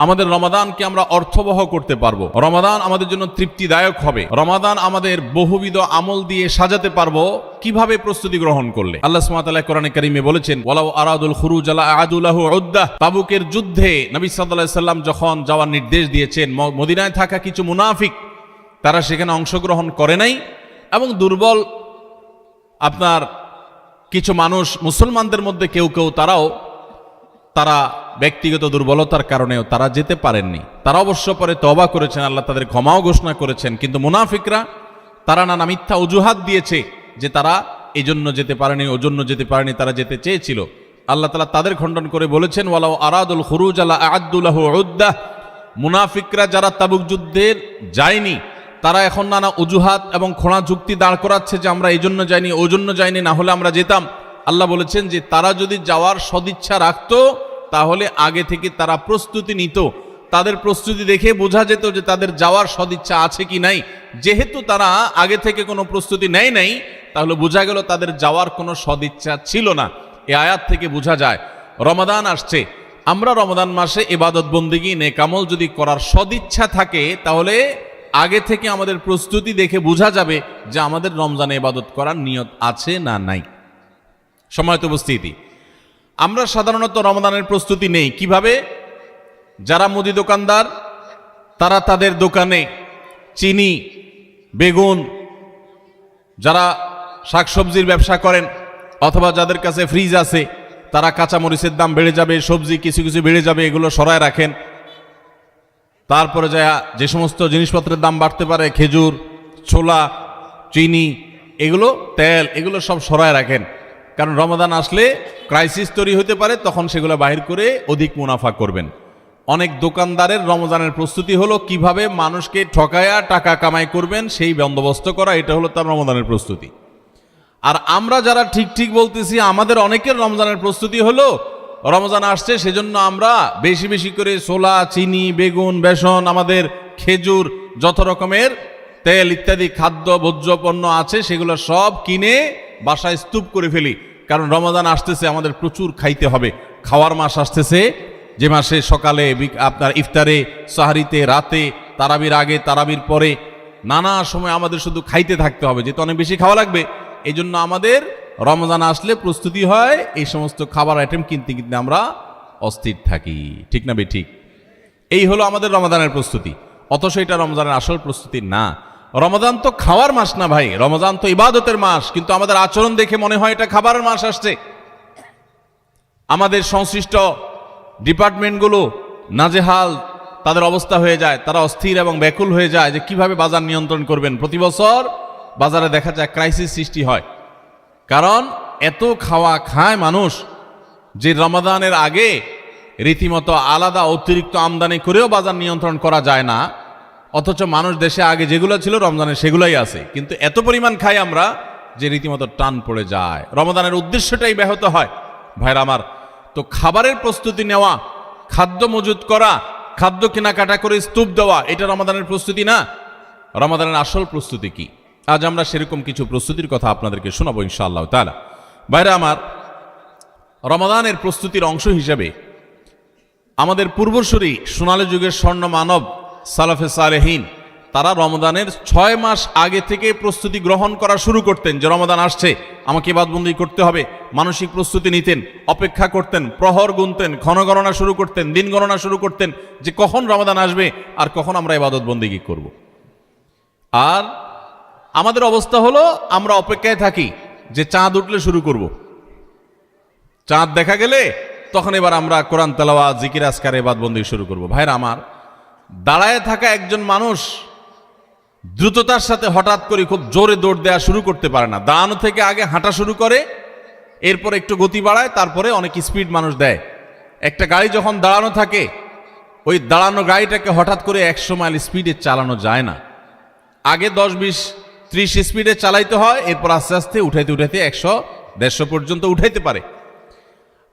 আমাদের রমাদানকে আমরা অর্থবহ করতে পারবো, রমাদান আমাদের জন্য তৃপ্তিদায়ক হবে, রমাদান আমাদের বহুবিধ আমল দিয়ে সাজাতে পারবো কিভাবে প্রস্তুতি গ্রহণ করলে। আল্লাহ সুবহানাহু ওয়া তাআলা কোরআনে কারীমে বলেছেন, ওয়ালাউ আরাদুল খুরুজ লা আ'আদু লাহু উদ্দাহ। তাবুকের যুদ্ধে নবী সাল্লাল্লাহু আলাইহি সাল্লাম যখন যাওয়ার নির্দেশ দিয়েছেন, মদিনায় থাকা কিছু মুনাফিক তারা সেখানে অংশগ্রহণ করে নাই এবং দুর্বল আপনার কিছু মানুষ মুসলমানদের মধ্যে কেউ কেউ তারা ব্যক্তিগত দুর্বলতার কারণেও তারা যেতে পারেননি। তারা অবশ্য পরে তওবা করেছেন, আল্লাহ তাদের ক্ষমাও ঘোষণা করেছেন, কিন্তু মুনাফিকরা তারা নানা মিথ্যা অজুহাত দিয়েছে যে তারা এই জন্য যেতে পারেনি, ওজন্য যেতে পারেনি, তারা যেতে চেয়েছিল। আল্লাহ তাআলা তাদের খণ্ডন করে বলেছেন, ওয়ালাউ আরাদুল খুরুজ লা আ'আদু লাহু উদ্দাহ। মুনাফিকরা যারা তাবুক যুদ্ধে যায়নি তারা এখন নানা অজুহাত এবং খোঁড়া যুক্তি দাঁড় করাচ্ছে যে আমরা এই জন্য যাইনি, ওই জন্য যাইনি, না হলে আমরা যেতাম। আল্লাহ বলেছেন যে তারা যদি যাওয়ার সদিচ্ছা রাখতো তাহলে আগে থেকে তারা প্রস্তুতি নিত, তাদের প্রস্তুতি দেখে বোঝা যেত যে তাদের যাওয়ার সদিচ্ছা আছে কি নাই। যেহেতু তারা আগে থেকে কোনো প্রস্তুতি নেয় নাই, তাহলে বোঝা গেল তাদের যাওয়ার কোনো সদিচ্ছা ছিল না। এই আয়াত থেকে বোঝা যায় রমাদান আসছে, আমরা রমাদান মাসে ইবাদত বন্দেগী নেক আমল যদি করার সদিচ্ছা থাকে তাহলে আগে থেকে আমাদের প্রস্তুতি দেখে বোঝা যাবে যে আমাদের রমজানে ইবাদত করার নিয়ত আছে না নাই। সম্মানিত উপস্থিতি, আমরা সাধারণত রমাদানের প্রস্তুতি নেই কিভাবে? যারা মুদি দোকানদার তারা তাদের দোকানে চিনি, বেগুন, যারা শাকসবজির ব্যবসা করেন অথবা যাদের কাছে ফ্রিজ আছে তারা কাঁচামরিচের দাম বেড়ে যাবে, সবজি কিছু কিছু বেড়ে যাবে, এগুলো সরায় রাখেন। তারপরে যে সমস্ত জিনিসপত্রের দাম বাড়তে পারে, খেজুর, ছোলা, চিনি, এগুলো, তেল, এগুলো সব সরায় রাখেন, কারণ রমাদান আসলে ক্রাইসিস তৈরি হতে পারে, তখন সেগুলো বাহির করে অধিক মুনাফা করবেন। অনেক দোকানদারের রমজানের প্রস্তুতি হলো কিভাবে মানুষকে ঠকায়া টাকা কামাই করবেন সেই বন্দোবস্ত করা, এটা হলো তার রমজানের প্রস্তুতি। আর আমরা যারা ঠিক ঠিক বলতেছি, আমাদের অনেকের রমজানের প্রস্তুতি হলো রমজান আসছে সেজন্য আমরা বেশি বেশি করে ছোলা, চিনি, বেগুন, বেসন, আমাদের খেজুর, যত রকমের তেল ইত্যাদি খাদ্য ভোজ্য পণ্য আছে সেগুলো সব কিনে বাসায় স্তূপ করে ফেলি, কারণ রমজান আসতেছে, আমাদের প্রচুর খাইতে হবে। খাওয়ার মাস আসতেছে, যে মাসে সকালে আপনার ইফতারে, সাহারিতে, রাতে, তারাবির আগে, তারাবির পরে নানা সময় আমাদের শুধু খাইতে থাকতে হবে, যেহেতু অনেক বেশি খাওয়া লাগবে। এই জন্য আমাদের রমজান আসলে প্রস্তুতি হয়, এই সমস্ত খাবার আইটেম কিনতে কিনতে আমরা অস্থির থাকি, ঠিক না ঠিক? এই হলো আমাদের রমজানের প্রস্তুতি, অথচ এটা রমজানের আসল প্রস্তুতি না। রমজান তো খাওয়ার মাস না ভাই, রমজান তো ইবাদতের মাস, কিন্তু আমাদের আচরণ দেখে মনে হয় এটা খাবারের মাস আসছে। আমাদের সংশ্লিষ্ট ডিপার্টমেন্টগুলো নাজেহাল তাদের অবস্থা হয়ে যায়, তারা অস্থির এবং ব্যাকুল হয়ে যায় যে কিভাবে বাজার নিয়ন্ত্রণ করবেন। প্রতি বছর বাজারে দেখা যায় ক্রাইসিস সৃষ্টি হয়, কারণ এত খাওয়া খায় মানুষ যে রমাদানের আগে রীতিমতো আলাদা অতিরিক্ত আমদানি করেও বাজার নিয়ন্ত্রণ করা যায় না, অথচ মানুষ দেশে আগে যেগুলো ছিল রমজানে সেগুলাই আছে, কিন্তু এত পরিমাণ খাই আমরা যে রীতিমতো টান পড়ে যায়, রমজানের উদ্দেশ্যটাই ব্যাহত হয়। ভাইরা আমার, তো খাবারের প্রস্তুতি নেওয়া, খাদ্য মজুত করা, খাদ্য কেনাকাটা করে স্তূপ দেওয়া, এটা রমাদানের প্রস্তুতি না। রমাদানের আসল প্রস্তুতি কি? আজ আমরা সেরকম কিছু প্রস্তুতির কথা আপনাদেরকে শোনাবো ইনশাআল্লাহ তাআলা। ভাইরা আমার, রমাদানের প্রস্তুতির অংশ হিসেবে আমাদের পূর্বসূরি সোনালী যুগের স্বর্ণ মানব সালাফে সালেহীন তারা রমাদানের 6 মাস আগে থেকে প্রস্তুতি গ্রহণ করা শুরু করতেন, যে রমাদান আসছে, আমাকে ইবাদতবন্দি করতে হবে। মানসিক প্রস্তুতি নিতেন, অপেক্ষা করতেন, প্রহর গুনতেন, ক্ষণগণনা শুরু করতেন, দিন গণনা শুরু করতেন যে কখন রমাদান আসবে আর কখন আমরা ইবাদতবন্দি করব। আর আমাদের অবস্থা হলো আমরা অপেক্ষায় থাকি যে চাঁদ উঠলে শুরু করব, চাঁদ দেখা গেলে তখন এবার আমরা কোরআন তেলাওয়াত, জিকির, আজকার, ইবাদতবন্দি শুরু করব। ভাইরা আমার, দাঁড়ায় থাকা একজন মানুষ দ্রুততার সাথে হঠাৎ করে খুব জোরে দৌড় দেওয়া শুরু করতে পারে না। দাঁড়ানো থেকে আগে হাঁটা শুরু করে, এরপর একটু গতি বাড়ায়, তারপরে অনেক স্পিড মানুষ দেয়। একটা গাড়ি যখন দাঁড়ানো থাকে, ওই দাঁড়ানো গাড়িটাকে হঠাৎ করে 100 মাইল স্পিডে চালানো যায় না। আগে 10, 20, 30 স্পিডে চালাইতে হয়, এরপর আস্তে আস্তে উঠাইতে উঠাইতে 100, 150 পর্যন্ত উঠাইতে পারে।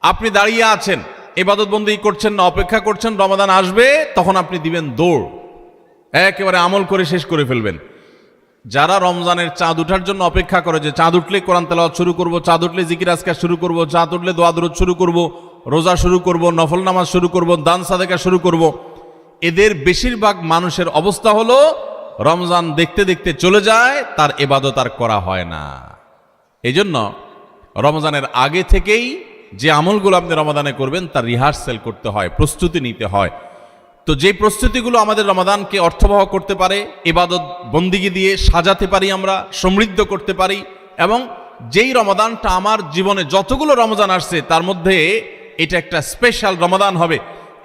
আপনি দাঁড়িয়ে আছেন, ইবাদতবন্দি করছেন না, অপেক্ষা করছেন রমাদান আসবে, তখন আপনি দিবেন দৌড়, একেবারে আমল করে শেষ করে ফেলবেন। যারা রমজানের চাঁদ উঠার জন্য অপেক্ষা করে, যে চাঁদ উঠলে কোরআন তেলাওয়াত শুরু করব, চাঁদ উঠলে জিকির আজকার শুরু করব, চাঁদ উঠলে দোয়া দরুদ শুরু করব, রোজা শুরু করব, নফল নামাজ শুরু করব, দান সাদেকা শুরু করব, এদের বেশিরভাগ মানুষের অবস্থা হলো রমজান দেখতে দেখতে চলে যায়, তার ইবাদত আর করা হয় না। এজন্য রমজানের আগে থেকেই যে আমলগুলো আপনি রমাদানে করবেন তার রিহার্সেল করতে হয়, প্রস্তুতি নিতে হয়। তো যে প্রস্তুতিগুলো আমাদের রমাদানকে অর্থবহ করতে পারে, ইবাদত বন্দিগি দিয়ে সাজাতে পারি, আমরা সমৃদ্ধ করতে পারি, এবং যেই রমাদানটা আমার জীবনে যতগুলো রমজান আসছে তার মধ্যে এটা একটা স্পেশাল রমাদান হবে,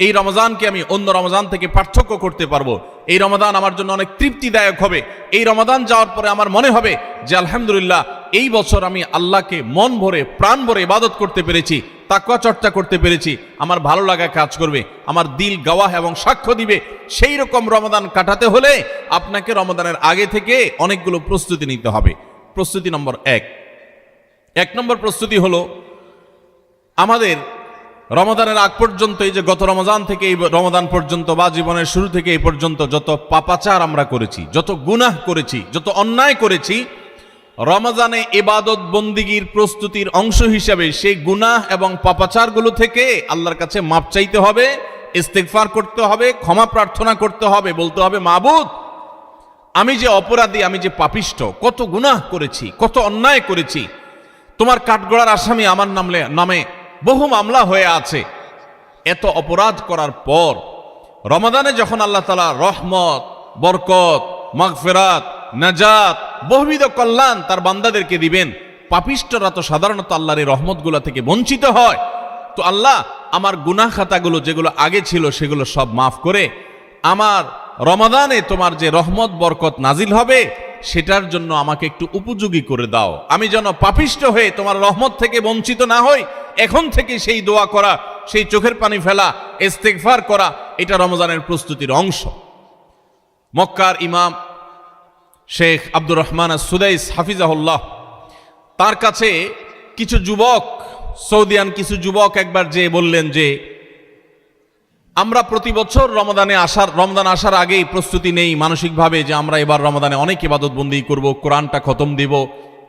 এই রমজানকে আমি অন্য রমজান থেকে পার্থক্য করতে পারবো, এই রমাদান আমার জন্য অনেক তৃপ্তিদায়ক হবে, এই রমাদান যাওয়ার পরে আমার মনে হবে যে আলহামদুলিল্লাহ এই বছর আমি আল্লাহকে মন ভরে প্রাণ ভরে ইবাদত করতে পেরেছি, তাকওয়া চর্চা করতে পেরেছি, আমার ভালো লাগা কাজ করবে, আমার দিল গাওয়াহ এবং সাক্ষ্য দিবে। সেই রকম রমাদান কাটাতে হলে আপনাকে রমাদানের আগে থেকে অনেকগুলো প্রস্তুতি নিতে হবে। প্রস্তুতি নম্বর এক নম্বর প্রস্তুতি হলো আমাদের রমাদানের আগ পর্যন্ত, এই যে গত রমজান থেকে এই রমাদান পর্যন্ত বা জীবনের শুরু থেকে এই পর্যন্ত যত পাপাচার আমরা করেছি, যত গুনাহ করেছি, যত অন্যায় করেছি, রমজানে ইবাদত বন্দিগির প্রস্তুতির অংশ হিসাবে সেই গুনাহ এবং পাপাচারগুলো থেকে আল্লাহর কাছে মাপ চাইতে হবে, ইস্তেগফার করতে হবে, ক্ষমা প্রার্থনা করতে হবে, বলতে হবে মাবুদ আমি যে অপরাধী, আমি যে পাপিষ্ঠ, কত গুনাহ করেছি, কত অন্যায় করেছি, তোমার কাঠগড়ার আসামি আমার নামে বহু মামলা হয়ে আছে। এত অপরাধ করার পর রমাদানে যখন আল্লাহ তাআলা রহমত, বরকত, মাগফিরাত, নাজাত, বহুবিধ কল্যাণ তার বান্দাদেরকে দিবেন, পাপিষ্ঠরা তো সাধারণত আল্লাহর এই রহমতগুলো থেকে বঞ্চিত হয়। তো আল্লাহ আমার গুনাহ খাতাগুলো যেগুলো আগে ছিল সেগুলো সব মাফ করে আমার রমাদানে তোমার যে রহমত বরকত নাজিল হবে সেটার জন্য আমাকে একটু উপযোগী করে দাও, আমি যেন পাপিষ্ঠ হয়ে তোমার রহমত থেকে বঞ্চিত না হই। এখন থেকে সেই দোয়া করা, সেই চোখের পানি ফেলা, ইস্তেগফার করা, এটা রমজানের প্রস্তুতির অংশ। মক্কার ইমাম শেখ আব্দুর রহমান আস-সুদাইস হাফিজাহুল্লাহ, তার কাছে কিছু যুবক, সৌদিয়ান কিছু যুবক একবার যে বললেন যে আমরা প্রতি বছর রমজান আসার আগেই প্রস্তুতি নেই মানসিকভাবে যে আমরা এবার রমাদানে অনেক ইবাদত বন্দি করব, কোরআনটা খতম দিব,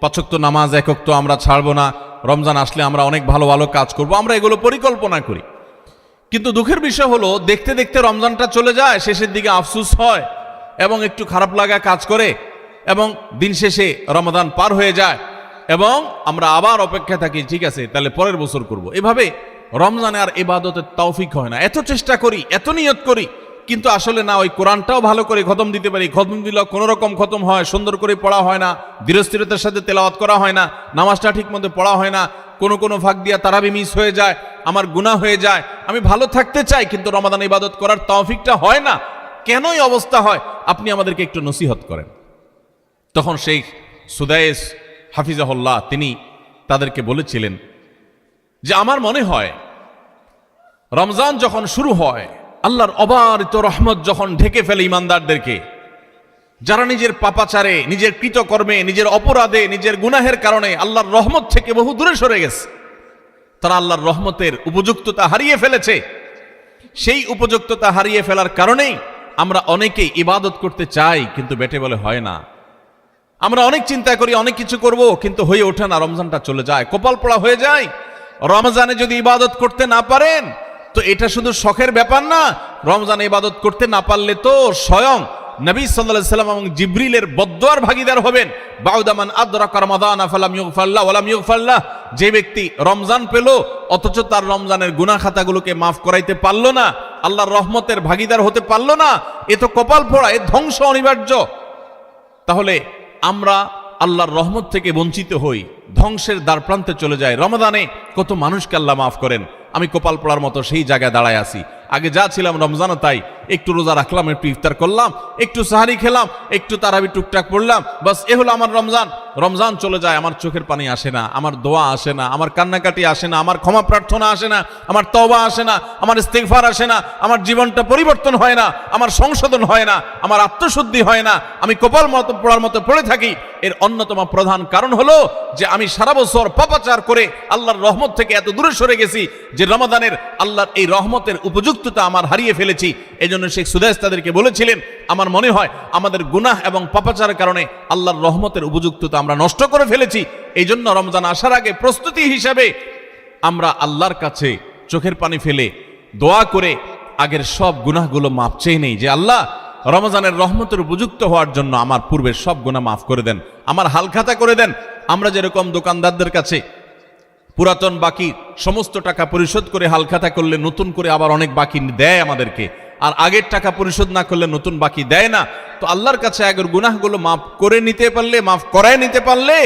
5 ওয়াক্ত নামাজ 1 ওয়াক্ত আমরা ছাড়বো না, রমজান আসলে আমরা অনেক ভালো ভালো কাজ করব, আমরা এগুলো পরিকল্পনা করি। কিন্তু দুঃখের বিষয় হলো দেখতে দেখতে রমজানটা চলে যায়, শেষের দিকে আফসোস হয় এবং একটু খারাপ লাগা কাজ করে, এবং দিন শেষে রমাদান পার হয়ে যায় এবং আমরা আবার অপেক্ষা থাকি, ঠিক আছে তাহলে পরের বছর করব। এভাবে রমজানে আর ইবাদতের তৌফিক হয় না। এত চেষ্টা করি, এত নিয়ত করি, কিন্তু আসলে না, ওই কোরআনটাও ভালো করে খতম দিতে পারি, খতম দিলেও কোনো রকম খতম হয়, সুন্দর করে পড়া হয় না, ধীরস্থিরতার সাথে তেলাওয়াত করা হয় না, নামাজটা ঠিক মতো পড়া হয় না, কোনো ভাগ দিয়া তারাবি মিস হয়ে যায়, আমার গুনাহ হয়ে যায়। আমি ভালো থাকতে চাই কিন্তু রমাদান ইবাদত করার তৌফিকটা হয় না। কেনই অবস্থা হয় আপনি আমাদেরকে একটু নসিহত করেন। তখন শেখ সুদাইস হাফিজাহুল্লাহ তিনি তাদেরকে বলেছিলেন যে আমার মনে হয় রমজান যখন শুরু হয়, আল্লাহর অবারিত রহমত যখন ঢেকে ফেলে ইমানদারদেরকে, যারা নিজের পাপাচারে, নিজের কৃতকর্মে, নিজের অপরাধে, নিজের গুনাহের কারণে আল্লাহর রহমত থেকে বহু দূরে সরে গেছে, তারা আল্লাহর রহমতের উপযুক্ততা হারিয়ে ফেলেছে। সেই উপযুক্ততা হারিয়ে ফেলার কারণেই আমরা অনেকেই ইবাদত করতে চাই কিন্তু বেটে বলে হয় না। আমরা অনেক চিন্তা করি, অনেক কিছু করব, কিন্তু হয়ে ওঠে না, রমজানটা চলে যায়, কপাল পোড়া হয়ে যায়। রমজানে যদি ইবাদত করতে না পারেন তো এটা শুধু শখের ব্যাপার না, রমজানে ইবাদত করতে না পারলে তো স্বয়ং নবী সাল্লাল্লাহু আলাইহি সাল্লাম এবং জিবরিলের বদদুয়ার ভাগীদার হবেন। বাউদামান আদরাকা রমাদানা ফালাম ইগফারলাহু ওয়ালাম ইগফারলাহ, যে ব্যক্তি রমজান পেল অথচ তার রমজানের গুনাহ খাতাগুলোকে মাফ করাইতে পারলো না, আল্লাহর রহমতের ভাগীদার হতে পারলো না, এ তো কপাল পোড়া, এ ধ্বংস অনিবার্য। তাহলে আমরা আল্লাহর রহমত থেকে বঞ্চিত হই, ধ্বংসের দ্বার প্রান্তে চলে যায়। রমাদানে কত মানুষকে আল্লাহ মাফ করেন, আমি কপাল পোড়ার মতো সেই জায়গায় দাঁড়ায় আছি। আগে যা ছিলাম রমজানও তাই, একটু রোজা রাখলাম, একটু ইফতার করলাম, একটু সাহারি খেলাম, একটু তারাবি টুকটাক পড়লাম, বাস এ হলো আমার রমজান। রমজান চলে যায়, আমার চোখের পানি আসে না, আমার দোয়া আসে না, আমার কান্নাকাটি আসে না, আমার ক্ষমা প্রার্থনা আসে না, আমার তওবা আসে না, আমার ইস্তেগফার আসে না, আমার জীবনটা পরিবর্তন হয় না, আমার সংশোধন হয় না, আমার আত্মশুদ্ধি হয় না, আমি কপাল মতো পোড়ার মতো পড়ে থাকি। এর অন্যতম প্রধান কারণ হলো যে আমি সারা বছর পাপাচার করে আল্লাহর রহমত থেকে এত দূরে সরে গেছি যে রমাদানের আল্লাহর এই রহমতের উপযুক্ততা আমার হারিয়ে ফেলেছি। এজন্য শেখ সুদাইস তাদেরকে বলেছিলেন, আমার মনে হয় আমাদের গুনাহ এবং পাপাচারের কারণে আল্লাহর রহমতের উপযুক্ততা আমরা নষ্ট করে ফেলেছি। এই জন্য রমজান আসার আগে প্রস্তুতি হিসাবে আমরা আল্লাহর কাছে চোখের পানি ফেলে দোয়া করে আগের সব গুনাহগুলো মাফ চেয়ে নেই যে আল্লাহ রমজানের রহমতের উপযুক্ত হওয়ার জন্য আমার পূর্বের সব গুনাহ মাফ করে দেন, আমার হালখাতা করে দেন। আমরা যেরকম দোকানদারদের কাছে পুরাতন বাকি সমস্ত টাকা পরিশোধ করে হালখাতা করলে নতুন করে আবার অনেক বাকি দেয় আমাদেরকে, আর আগের টাকা পরিশোধ না করলে নতুন বাকি দেয় না, তো আল্লাহর কাছে আগের গুনাহগুলো মাফ করে নিতে পারলে, মাফ করায় নিতে পারলে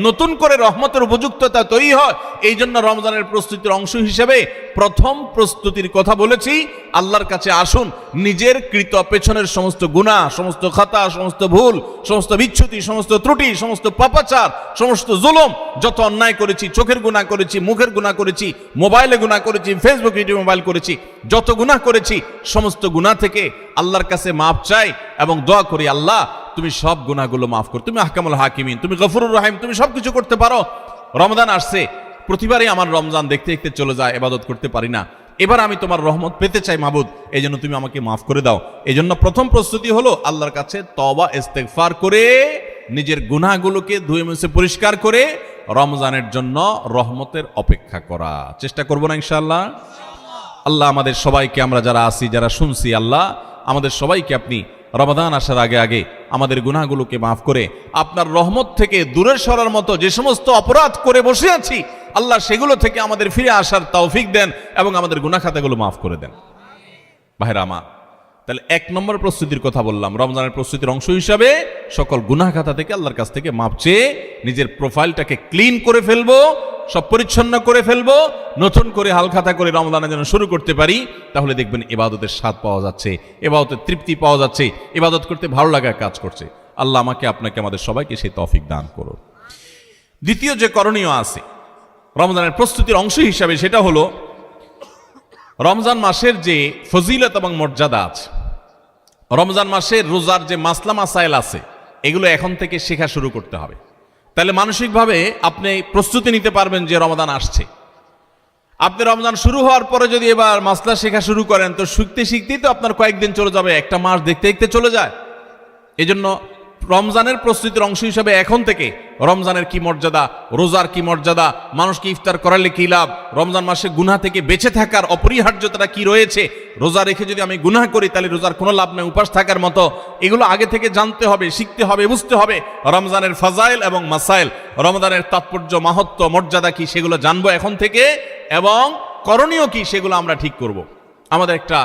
নতুন করে রহমতের উপযুক্ততা তৈরি হয়। এই জন্য রমজানের প্রস্তুতির অংশ হিসেবে প্রথম প্রস্তুতির কথা বলেছি, আল্লাহর কাছে আসুন, নিজের কৃত পেছনের সমস্ত গুনাহ, সমস্ত খাতা, সমস্ত ভুল, সমস্ত বিচ্যুতি, সমস্ত ত্রুটি, সমস্ত পাপাচার, সমস্ত জুলুম, যত অন্যায় করেছি, চোখের গুনাহ করেছি, মুখের গুনাহ করেছি, মোবাইলে গুনাহ করেছি, ফেসবুক ইউটিউব মোবাইল করেছি, যত গুনাহ করেছি সমস্ত গুনাহ থেকে আল্লাহর কাছে মাফ চাই এবং দোয়া করি, আল্লাহ তুমি সব গুনাহগুলো মাফ করো, তুমি আহকামুল হাকিমিন, তুমি গফুরুর রহিম, তুমি সবকিছু করতে পারো। রমজান আসছে, প্রতিবারই আমার রমজান দেখতে দেখতে চলে যায়, ইবাদত করতে পারি না, এবার আমি তোমার রহমত পেতে চাই মাবুদ, এই জন্য তুমি আমাকে মাফ করে দাও। এই জন্য প্রথম প্রস্তুতি হলো আল্লাহর কাছে তওবা ইস্তেগফার করে নিজের গুনাহগুলোকে ধুয়ে মুছে পরিষ্কার করে রমজানের জন্য রহমতের অপেক্ষা করা চেষ্টা করব না ইনশাআল্লাহ। আল্লাহ আমাদের সবাইকে, আমরা যারা আছি, যারা শুনছি, আল্লাহ আমাদের সবাইকে আপনি রমাদান আসার আগে আগে আমাদের গুনাহগুলোকে মাফ করে আপনার রহমত থেকে দূরে সরার মতো যে সমস্ত অপরাধ করে বসে আছি, আল্লাহ সেগুলো থেকে আমাদের ফিরে আসার তৌফিক দেন এবং আমাদের গুনাহ খাতাগুলো মাফ করে দেন। ভাইরা আমার, তাহলে এক নম্বর প্রস্তুতির কথা বললাম, রমজানের প্রস্তুতির অংশ হিসাবে সকল গুনাহ খাতা থেকে আল্লাহর কাছ থেকে মাপ চেয়ে নিজের প্রোফাইলটাকে ক্লিন করে ফেলবো, সব পরিচ্ছন্ন করে ফেলবো, নতুন করে হালখাতা করে রমজানের জন্য শুরু করতে পারি। তাহলে দেখবেন ইবাদতের স্বাদ পাওয়া যাচ্ছে, ইবাদতের তৃপ্তি পাওয়া যাচ্ছে, ইবাদত করতে ভালো লাগা কাজ করছে। আল্লাহ আমাকে, আপনাকে, আমাদের সবাইকে সেই তৌফিক দান করুন। দ্বিতীয় যে করণীয় আছে রমজানের প্রস্তুতির অংশ হিসাবে, সেটা হলো রমজান মাসের যে ফজিলত এবং মর্যাদা আছে, রমজান মাসের রোজার যে মাসলা মাসাইল আছে, এগুলো এখন থেকে শেখা শুরু করতে হবে। তাহলে মানসিকভাবে আপনি প্রস্তুতি নিতে পারবেন যে রমজান আসছে। আপনি রমজান শুরু হওয়ার পরে যদি এবার মাসলা শেখা শুরু করেন, তো শিখতে শিখতেই তো আপনার কয়েকদিন চলে যাবে, একটা মাস দেখতে দেখতে চলে যায়। এজন্য রমজানের প্রস্তুতির অংশ হিসাবে এখন থেকে রমজানের কি মর্যাদা, রোজার কি মর্যাদা, মানুষকে ইফতার করালে কি লাভ, রমজান মাসে গুনাহ থেকে বেঁচে থাকার অপরিহার্যতা কি রয়েছে, রোজা রেখে যদি আমি গুনাহ করি তাহলে রোজার কোনো লাভ নেই, উপাস থাকার মতো, এগুলো আগে থেকে জানতে হবে, শিখতে হবে, বুঝতে হবে। রমজানের ফাজাইল এবং মাসাইল, রমজানের তাৎপর্য, মাহাত্ম্য, মর্যাদা কি, সেগুলো জানবো এখন থেকে, এবং করণীয় কি সেগুলো আমরা ঠিক করব। আমাদের একটা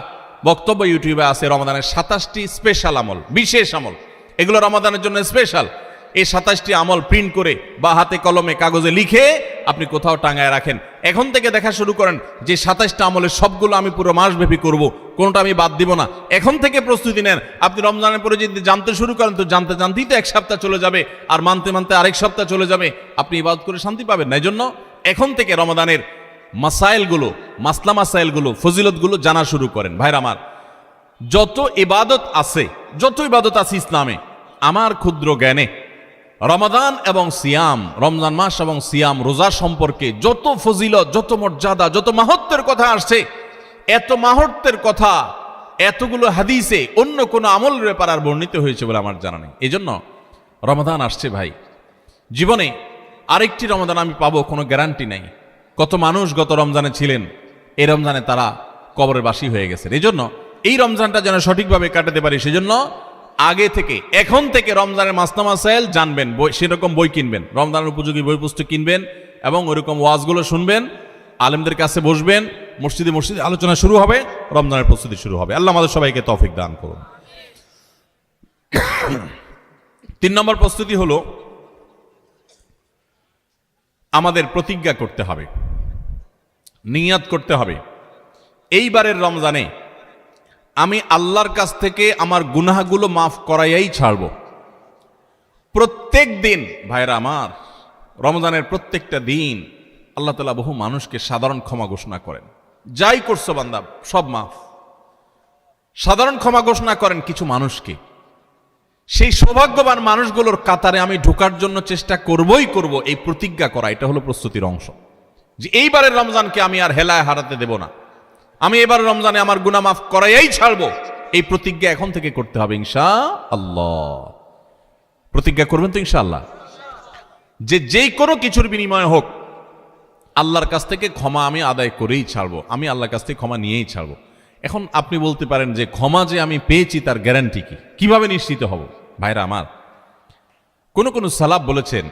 বক্তব্য ইউটিউবে আছে, রমজানের 27টি স্পেশাল আমল, বিশেষ আমল, এগুলো রমাদানের জন্য স্পেশাল। এই 27টি আমল প্রিন্ট করে বা হাতে কলমে কাগজে লিখে আপনি কোথাও টাঙায় রাখেন। এখন থেকে দেখা শুরু করেন যে 27টা আমলের সবগুলো আমি পুরো মাসব্যাপী করব, কোনটা আমি বাদ দিব না। এখন থেকে প্রস্তুতি নেন। আপনি রমজানের পরে যদি জানতে শুরু করেন, তো জানতে জানতেই তো এক সপ্তাহ চলে যাবে, আর মানতে মানতে আরেক সপ্তাহ চলে যাবে, আপনি ইবাদত করে শান্তি পাবেন না। এই জন্য এখন থেকে রমাদানের মাসাইলগুলো, মাসলা মাসাইলগুলো, ফজিলতগুলো জানা শুরু করেন। ভাইরা আমার, যত ইবাদত আছে, যত ইবাদত আছে ইসলামে, আমার ক্ষুদ্র জ্ঞানে রমাদান এবং সিয়াম, রমজান মাস এবং সিয়াম, রোজা সম্পর্কে যত ফজিলত, যত মর্যাদা, যত মাহাত্ম্যের কথা আসছে, এত মাহাত্ম্যের কথা এতগুলো হাদিসে অন্য কোনো আমলের ব্যাপার আর বর্ণিত হয়েছে বলে আমার জানা নেই। এই জন্য রমাদান আসছে ভাই, জীবনে আরেকটি রমাদান আমি পাবো কোনো গ্যারান্টি নাই। কত মানুষ গত রমজানে ছিলেন, এই রমজানে তারা কবরের বাসী হয়ে গেছেন। এই জন্য এই রমজানটা যেন সঠিকভাবে কাটাতে পারি, সেজন্য আগে থেকে, এখন থেকে রমজানের মাসলা মাসাইল জানবেন, সেরকম বই কিনবেন, রমজানের উপযোগী বই পুস্তক কিনবেন এবং ওইরকম ওয়াজগুলো শুনবেন, আলেমদের কাছে বসবেন, মসজিদে মসজিদে আলোচনা শুরু হবে, রমজানের প্রস্তুতি শুরু হবে। আল্লাহ আমাদের সবাইকে তৌফিক দান করুন। 3 নম্বর প্রস্তুতি হলো আমাদের প্রতিজ্ঞা করতে হবে, নিয়াত করতে হবে, এইবারের রমজানে আমি আল্লাহর কাছ থেকে আমার গুনাহগুলো মাফ করাইয়াই ছাড়ব। প্রত্যেক দিন ভাইরা আমার, রমজানের প্রত্যেকটা দিন আল্লাহ তাআলা বহু মানুষকে সাধারণ ক্ষমা ঘোষণা করেন, যাই করছো বান্দা সব মাফ, সাধারণ ক্ষমা ঘোষণা করেন কিছু মানুষকে। সেই সৌভাগ্যবান মানুষগুলোর কাতারে আমি ঢোকার জন্য চেষ্টা করবই করব, এই প্রতিজ্ঞা করা, এটা হলো প্রস্তুতির অংশ, যে এইবারের রমজানকে আমি আর হেলায় হারাতে দেব না, আমি এবার রমজানে আমার গুনাহ মাফ করাইয়াই ছাড়বো। এই প্রতিজ্ঞা এখন থেকে করতে হবে ইনশাআল্লাহ। প্রতিজ্ঞা করবেন তো ইনশাআল্লাহ, যে যেই কোনো কিছুর বিনিময়ে হোক আল্লাহর কাছ থেকে ক্ষমা আমি আদায় করেই ছাড়বো, আমি আল্লাহর কাছ থেকে ক্ষমা নিয়েই ছাড়বো। এখন আপনি বলতে পারেন যে ক্ষমা যে আমি পেয়েছি তার গ্যারান্টি কি, কিভাবে নিশ্চিত হব? ভাইরা আমার, কোন সালাফ বলেছেন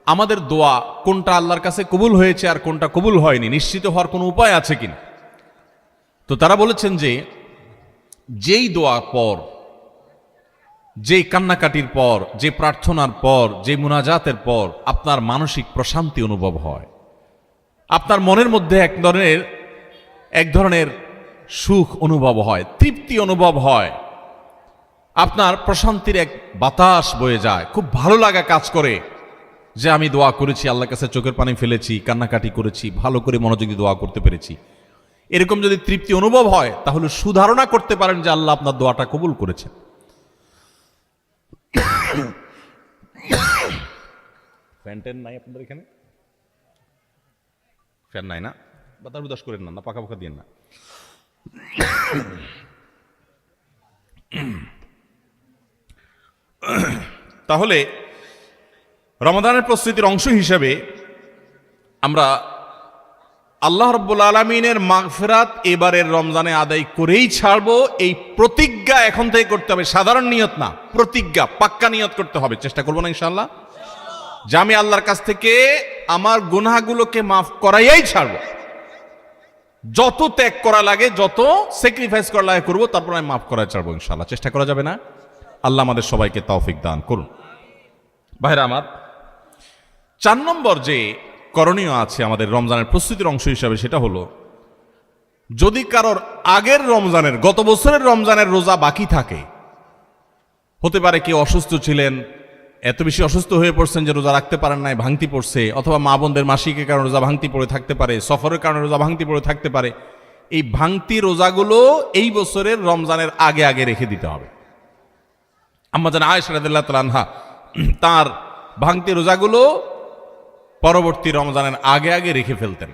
আমাদের দোয়া কোনটা আল্লাহর কাছে কবুল হয়েছে আর কোনটা কবুল হয়নি নিশ্চিত হওয়ার কোনো উপায় আছে কিনা। তো তারা বলেছেন যে যেই দোয়ার পর, যেই কান্নাকাটির পর, যে প্রার্থনার পর, যে মুনাজাতের পর আপনার মানসিক প্রশান্তি অনুভব হয়, আপনার মনের মধ্যে এক ধরনের সুখ অনুভব হয়, তৃপ্তি অনুভব হয়, আপনার প্রশান্তির এক বাতাস বয়ে যায়, খুব ভালো লাগা কাজ করে যে আমি দোয়া করেছি, আল্লাহর কাছে চোখের পানি ফেলেছি, কান্নাকাটি করেছি, ভালো করে মনোযোগী দোয়া করতে পেরেছি। এরকম যদি তৃপ্তি অনুভব হয় তাহলে সুধারণা করতে পারেন যে আল্লাহ আপনার দোয়াটা কবুল করেছেন। ফ্যান ট্যান নাই আপনাদের এখানে? ফ্যান নাই না? বাতাস উদাস করেন না, পাকা পাকা দিয়ে না। তাহলে রমাদানের প্রস্তুতির অংশ হিসেবে আমরা আল্লাহ রাব্বুল আলামিনের মাগফিরাত এবারের রমজানে আদায় করেই ছাড়বো, এই প্রতিজ্ঞা এখন থেকে করতে হবে। সাধারণ নিয়ত না, প্রতিজ্ঞা, পাক্কা নিয়ত করতে হবে। চেষ্টা করবো না ইনশাআল্লাহ যে আমি আল্লাহর কাছ থেকে আমার গুনাহগুলোকে মাফ করাইয়াই ছাড়বো। যত ত্যাগ করা লাগে, যত স্যাক্রিফাইস করা লাগে করবো, তারপর আমি মাফ করাই ছাড়বো ইনশাআল্লাহ। চেষ্টা করা যাবে না? আল্লাহ আমাদের সবাইকে তৌফিক দান করুন। ভাইরা আমার, 4 নম্বর যে করণীয় আছে আমাদের রমজানের প্রস্তুতির অংশ হিসাবে, সেটা হলো যদি কারোর আগের রমজানের, গত বছরের রমজানের রোজা বাকি থাকে, হতে পারে কেউ অসুস্থ ছিলেন, এত বেশি অসুস্থ হয়ে পড়ছেন যে রোজা রাখতে পারেন নাই, ভাঙতি পড়ছে, অথবা মা বোনদের মাসিকের কারণে রোজা ভাঙতি পড়ে থাকতে পারে, সফরের কারণে রোজা ভাঙতি পড়ে থাকতে পারে। এই ভাঙতি রোজাগুলো এই বছরের রমজানের আগে আগে রেখে দিতে হবে। আম্মা জান আয়েশা রাদিয়াল্লাহু তাআলা আনহা তার ভাঙতি রোজাগুলো পরবর্তী রমজানের আগে আগে রেখে ফেলতেন।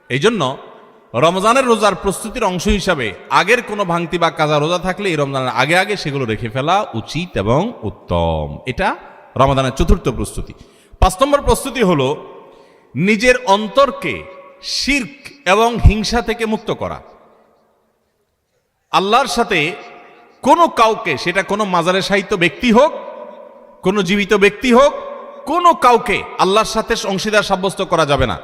এই জন্য রমজানের রোজার প্রস্তুতির অংশ হিসাবে আগের কোনো ভাঙতি বা কাজা রোজা থাকলে এই রমজানের আগে আগে সেগুলো রেখে ফেলা উচিত এবং উত্তম। এটা রমজানের চতুর্থ প্রস্তুতি। 5 নম্বর প্রস্তুতি হলো নিজের অন্তরকে শিরক এবং হিংসা থেকে মুক্ত করা। আল্লাহর সাথে কোনো কাউকে, সেটা কোনো মাজারে শায়িত ব্যক্তি হোক, কোনো জীবিত ব্যক্তি হোক, কোনো কাউকে আল্লাহর সাথে অংশীদার সাব্যস্ত করা যাবে না।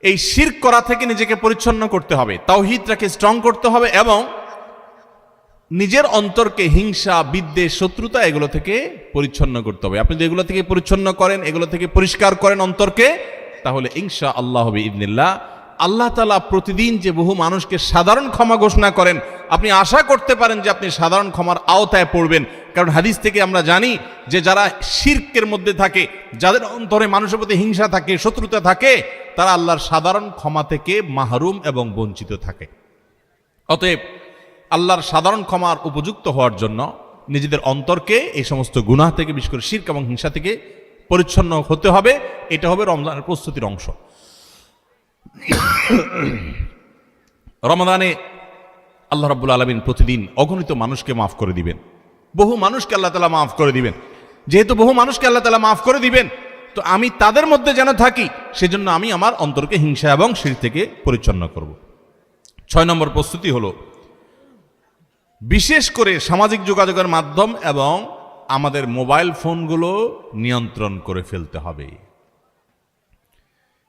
এই শিরক করা থেকে নিজেকে পরিচ্ছন্ন করতে হবে, তাওহীদটাকে স্ট্রং করতে হবে এবং নিজের অন্তরকে হিংসা, বিদ্বেষ, শত্রুতা এগুলো থেকে পরিচ্ছন্ন করতে হবে। আপনি যদি এগুলো থেকে পরিচ্ছন্ন করেন, এগুলো থেকে পরিষ্কার করেন অন্তরকে, তাহলে ইনশাআল্লাহ বিইذনিল্লাহ আল্লাহ তাআলা প্রতিদিন যে বহু মানুষকে সাধারণ ক্ষমা ঘোষণা করেন, আপনি আশা করতে পারেন যে আপনি সাধারণ ক্ষমার আওতায় পড়বেন। কারণ হাদিস থেকে আমরা জানি যে যারা শিরকের মধ্যে থাকে, যাদের অন্তরে মানুষের প্রতি হিংসা থাকে, শত্রুতা থাকে, তারা আল্লাহর সাধারণ ক্ষমা থেকে মাহরুম এবং বঞ্চিত থাকে। অতএব আল্লাহর সাধারণ ক্ষমার উপযুক্ত হওয়ার জন্য নিজেদের অন্তরকে এই সমস্ত গুনাহ থেকে, বিশেষ করে শিরক এবং হিংসা থেকে পরিচ্ছন্ন হতে হবে। এটা হবে রমজানের প্রস্তুতির অংশ। রমাদানে আল্লাহ রাব্বুল আলামিন প্রতিদিন অগণিত মানুষকে মাফ করে দিবেন, বহু মানুষকে আল্লাহ তাআলা মাফ করে দিবেন। যেহেতু বহু মানুষকে আল্লাহ তাআলা মাফ করে দিবেন, তো আমি তাদের মধ্যে যেন থাকি, সেজন্য আমি আমার অন্তরকে হিংসা এবং শিরক থেকে পরিচ্ছন্ন করব। 6 নম্বর প্রস্তুতি হলো বিশেষ করে সামাজিক যোগাযোগের মাধ্যম এবং আমাদের মোবাইল ফোনগুলো নিয়ন্ত্রণ করে ফেলতে হবে,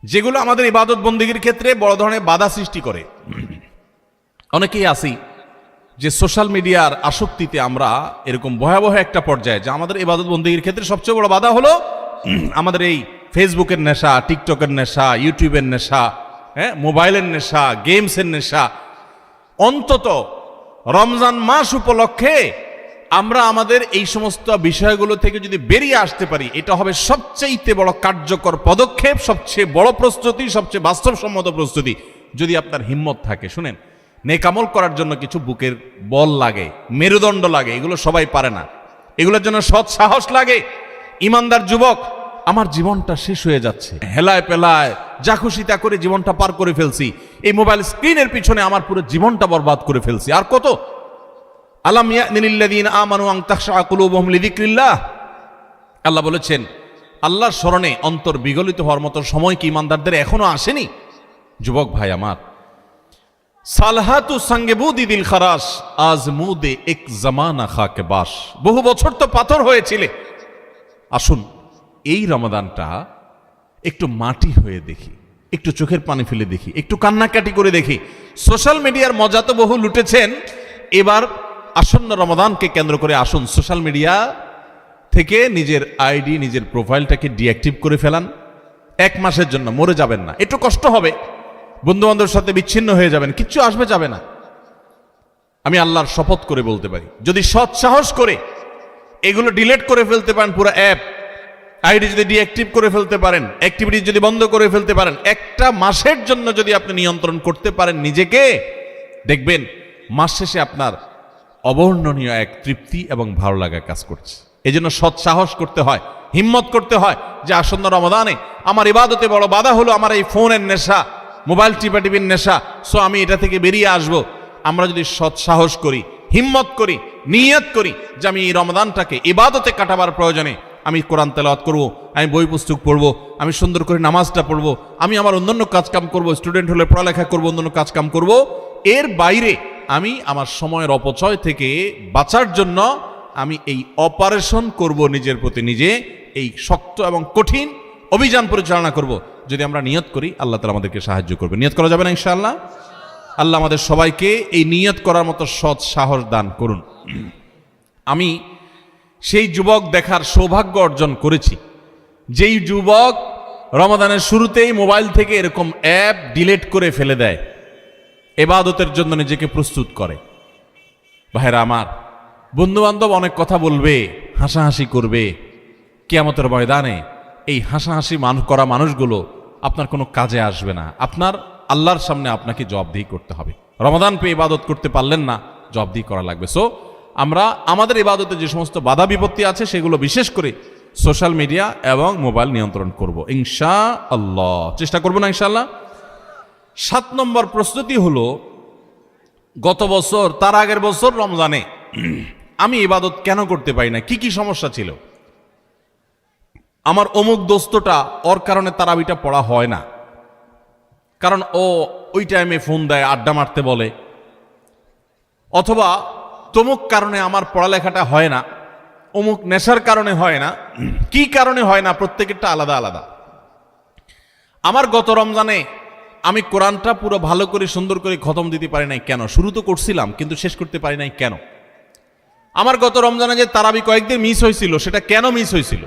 যেগুলো আমাদের ইবাদত বন্দেগীর ক্ষেত্রে বড় ধরনের বাধা সৃষ্টি করে। অনেকেই আছি যে সোশ্যাল মিডিয়ার আসক্তিতে আমরা এরকম ভয়াবহ একটা পর্যায়ে, যে আমাদের ইবাদত বন্দেগীর ক্ষেত্রে সবচেয়ে বড় বাধা হলো আমাদের এই ফেসবুকের নেশা, টিকটকের নেশা, ইউটিউবের নেশা, মোবাইলের নেশা, গেমসের নেশা। অন্তত রমজান মাস উপলক্ষে আমরা আমাদের এই সমস্ত বিষয়গুলো থেকে যদি বেরিয়ে আসতে পারি, এটা হবে সবচেয়ে বড় কার্যকর পদক্ষেপ, সবচেয়ে বড় প্রস্তুতি, সবচেয়ে বাস্তবসম্মত প্রস্তুতি। যদি আপনার হিম্মত থাকে, শুনেন, নেক আমল করার জন্য কিছু বুকের বল লাগে, মেরুদণ্ড লাগে, এগুলো সবাই পারে না। এগুলোর জন্য সৎ সাহস লাগে। ইমানদার যুবক, আমার জীবনটা শেষ হয়ে যাচ্ছে, হেলায় পেলায় যা খুশি তা করে জীবনটা পার করে ফেলছি, এই মোবাইল স্ক্রিনের পিছনে আমার পুরো জীবনটা বরবাদ করে ফেলছি, আর কত? আলাম ইয়ানিল্লাযীনা আমানু আন তাখশা কুলুবুহুম লিযিকরিল্লাহ। আল্লাহ বলেছেন, আল্লাহর স্মরণে অন্তর বিগলিত হওয়ার মতো সময় কি ইমানদারদের এখনো আসেনি? যুবক ভাই আমার, সালহাতু সঙ্গে বুদি দিল খারাস আজ মুদে এক জামানা খাকে বাস। বহু বছর তো পাথর হয়েছিলে, আসুন এই রমাদানটা একটু মাটি হয়ে দেখি, একটু চোখের পানি ফেলে দেখি, একটু কান্নাকাটি করে দেখি। সোশ্যাল মিডিয়ার মজা তো বহু লুটেছেন, এবার আসন্ন রমাদানকে কেন্দ্র করে আসুন সোশ্যাল মিডিয়া থেকে নিজের আইডি, নিজের প্রোফাইলটাকে ডিঅ্যাক্টিভ করে ফেলান। 1 মাসের জন্য মরে যাবেন না, একটু কষ্ট হবে, বন্ধু বান্ধবের সাথে বিচ্ছিন্ন হয়ে যাবেন, কিচ্ছু আসবে যাবে না। আমি আল্লাহর শপথ করে বলতে পারি, যদি সৎ সাহস করে এগুলো ডিলিট করে ফেলতে পারেন, পুরো অ্যাপ আইডি যদি ডিঅ্যাক্টিভ করে ফেলতে পারেন, অ্যাক্টিভিটি যদি বন্ধ করে ফেলতে পারেন, 1টা মাসের জন্য যদি আপনি নিয়ন্ত্রণ করতে পারেন নিজেকে, দেখবেন মাস শেষে আপনার অবর্ণনীয় এক তৃপ্তি এবং ভালো লাগা কাজ করছে। এই জন্য সৎ সাহস করতে হয়, হিম্মত করতে হয় যে আসন্ন রমাদানে আমার ইবাদতে বড় বাধা হলো আমার এই ফোনের নেশা, মোবাইল টিপাটিপির নেশা, সো আমি এটা থেকে বেরিয়ে আসব। আমরা যদি সৎ সাহস করি, হিম্মত করি, নিয়ত করি যে আমি এই রমাদানটাকে ইবাদতে কাটাবার প্রয়োজনে আমি কোরআন তেলাওয়াত করব, আমি বই পুস্তক পড়বো, আমি সুন্দর করে নামাজটা পড়বো, আমি আমার অন্যান্য কাজকাম করব, স্টুডেন্ট হলে পড়ালেখা করব, অন্যান্য কাজকাম করব, এর বাইরে আমি আমার সময়ের অপচয় থেকে বাঁচার জন্য আমি এই অপারেশন করব, নিজের প্রতি নিজে এই শক্ত এবং কঠিন অভিযান পরিচালনা করব। যদি আমরা নিয়ত করি, আল্লাহ তাআলা আমাদেরকে সাহায্য করবে। নিয়ত করা যাবে না ইনশাআল্লাহ? আল্লাহ আমাদের সবাইকে এই নিয়ত করার মতো সৎ সাহস দান করুন। আমি সেই যুবক দেখার সৌভাগ্য অর্জন করেছি, যেই যুবক রমাদানের শুরুতেই মোবাইল থেকে এরকম অ্যাপ ডিলিট করে ফেলে দেয়, ইবাদতের জন্য নিজেকে প্রস্তুত করে। ভাইরা আমার, বন্ধু বান্ধব অনেক কথা বলবে, হাসাহাসি করবে, কিয়ামতের ময়দানে এই হাসাহাসি করা মানুষগুলো আপনার কোনো কাজে আসবে না। আপনার আল্লাহর সামনে আপনাকে জবাবদিহি করতে হবে। রমাদান পেয়ে ইবাদত করতে পারলেন না, জবাবদিহি করা লাগবে। সো আমরা আমাদের ইবাদতে যে সমস্ত বাধা বিপত্তি আছে সেগুলো বিশেষ করে সোশ্যাল মিডিয়া এবং মোবাইল নিয়ন্ত্রণ করব ইনশাআল্লাহ, চেষ্টা করব না ইনশাআল্লাহ। 7 নম্বর প্রস্তুতি হলো, গত বছর তার আগের বছর রমজানে আমি ইবাদত কেন করতে পারি না, কি কি সমস্যা ছিল। আমার অমুক দোস্তটা, ওর কারণে তারাবিটা পড়া হয় না, কারণ ও ওই টাইমে ফোন দেয়, আড্ডা মারতে বলে, অথবা তমুক কারণে আমার পড়ালেখাটা হয় না, অমুক নেশার কারণে হয় না, কি কারণে হয় না, প্রত্যেকেরটা আলাদা আলাদা। আমার গত রমজানে আমি কোরআনটা পুরো ভালো করে সুন্দর করে খতম দিতে পারি নাই কেন? শুরু তো করছিলাম কিন্তু শেষ করতে পারি নাই কেন? আমার গত রমজানে যে তারাবি কয়েকদিন মিস হয়েছিল, সেটা কেন মিস হয়েছিল?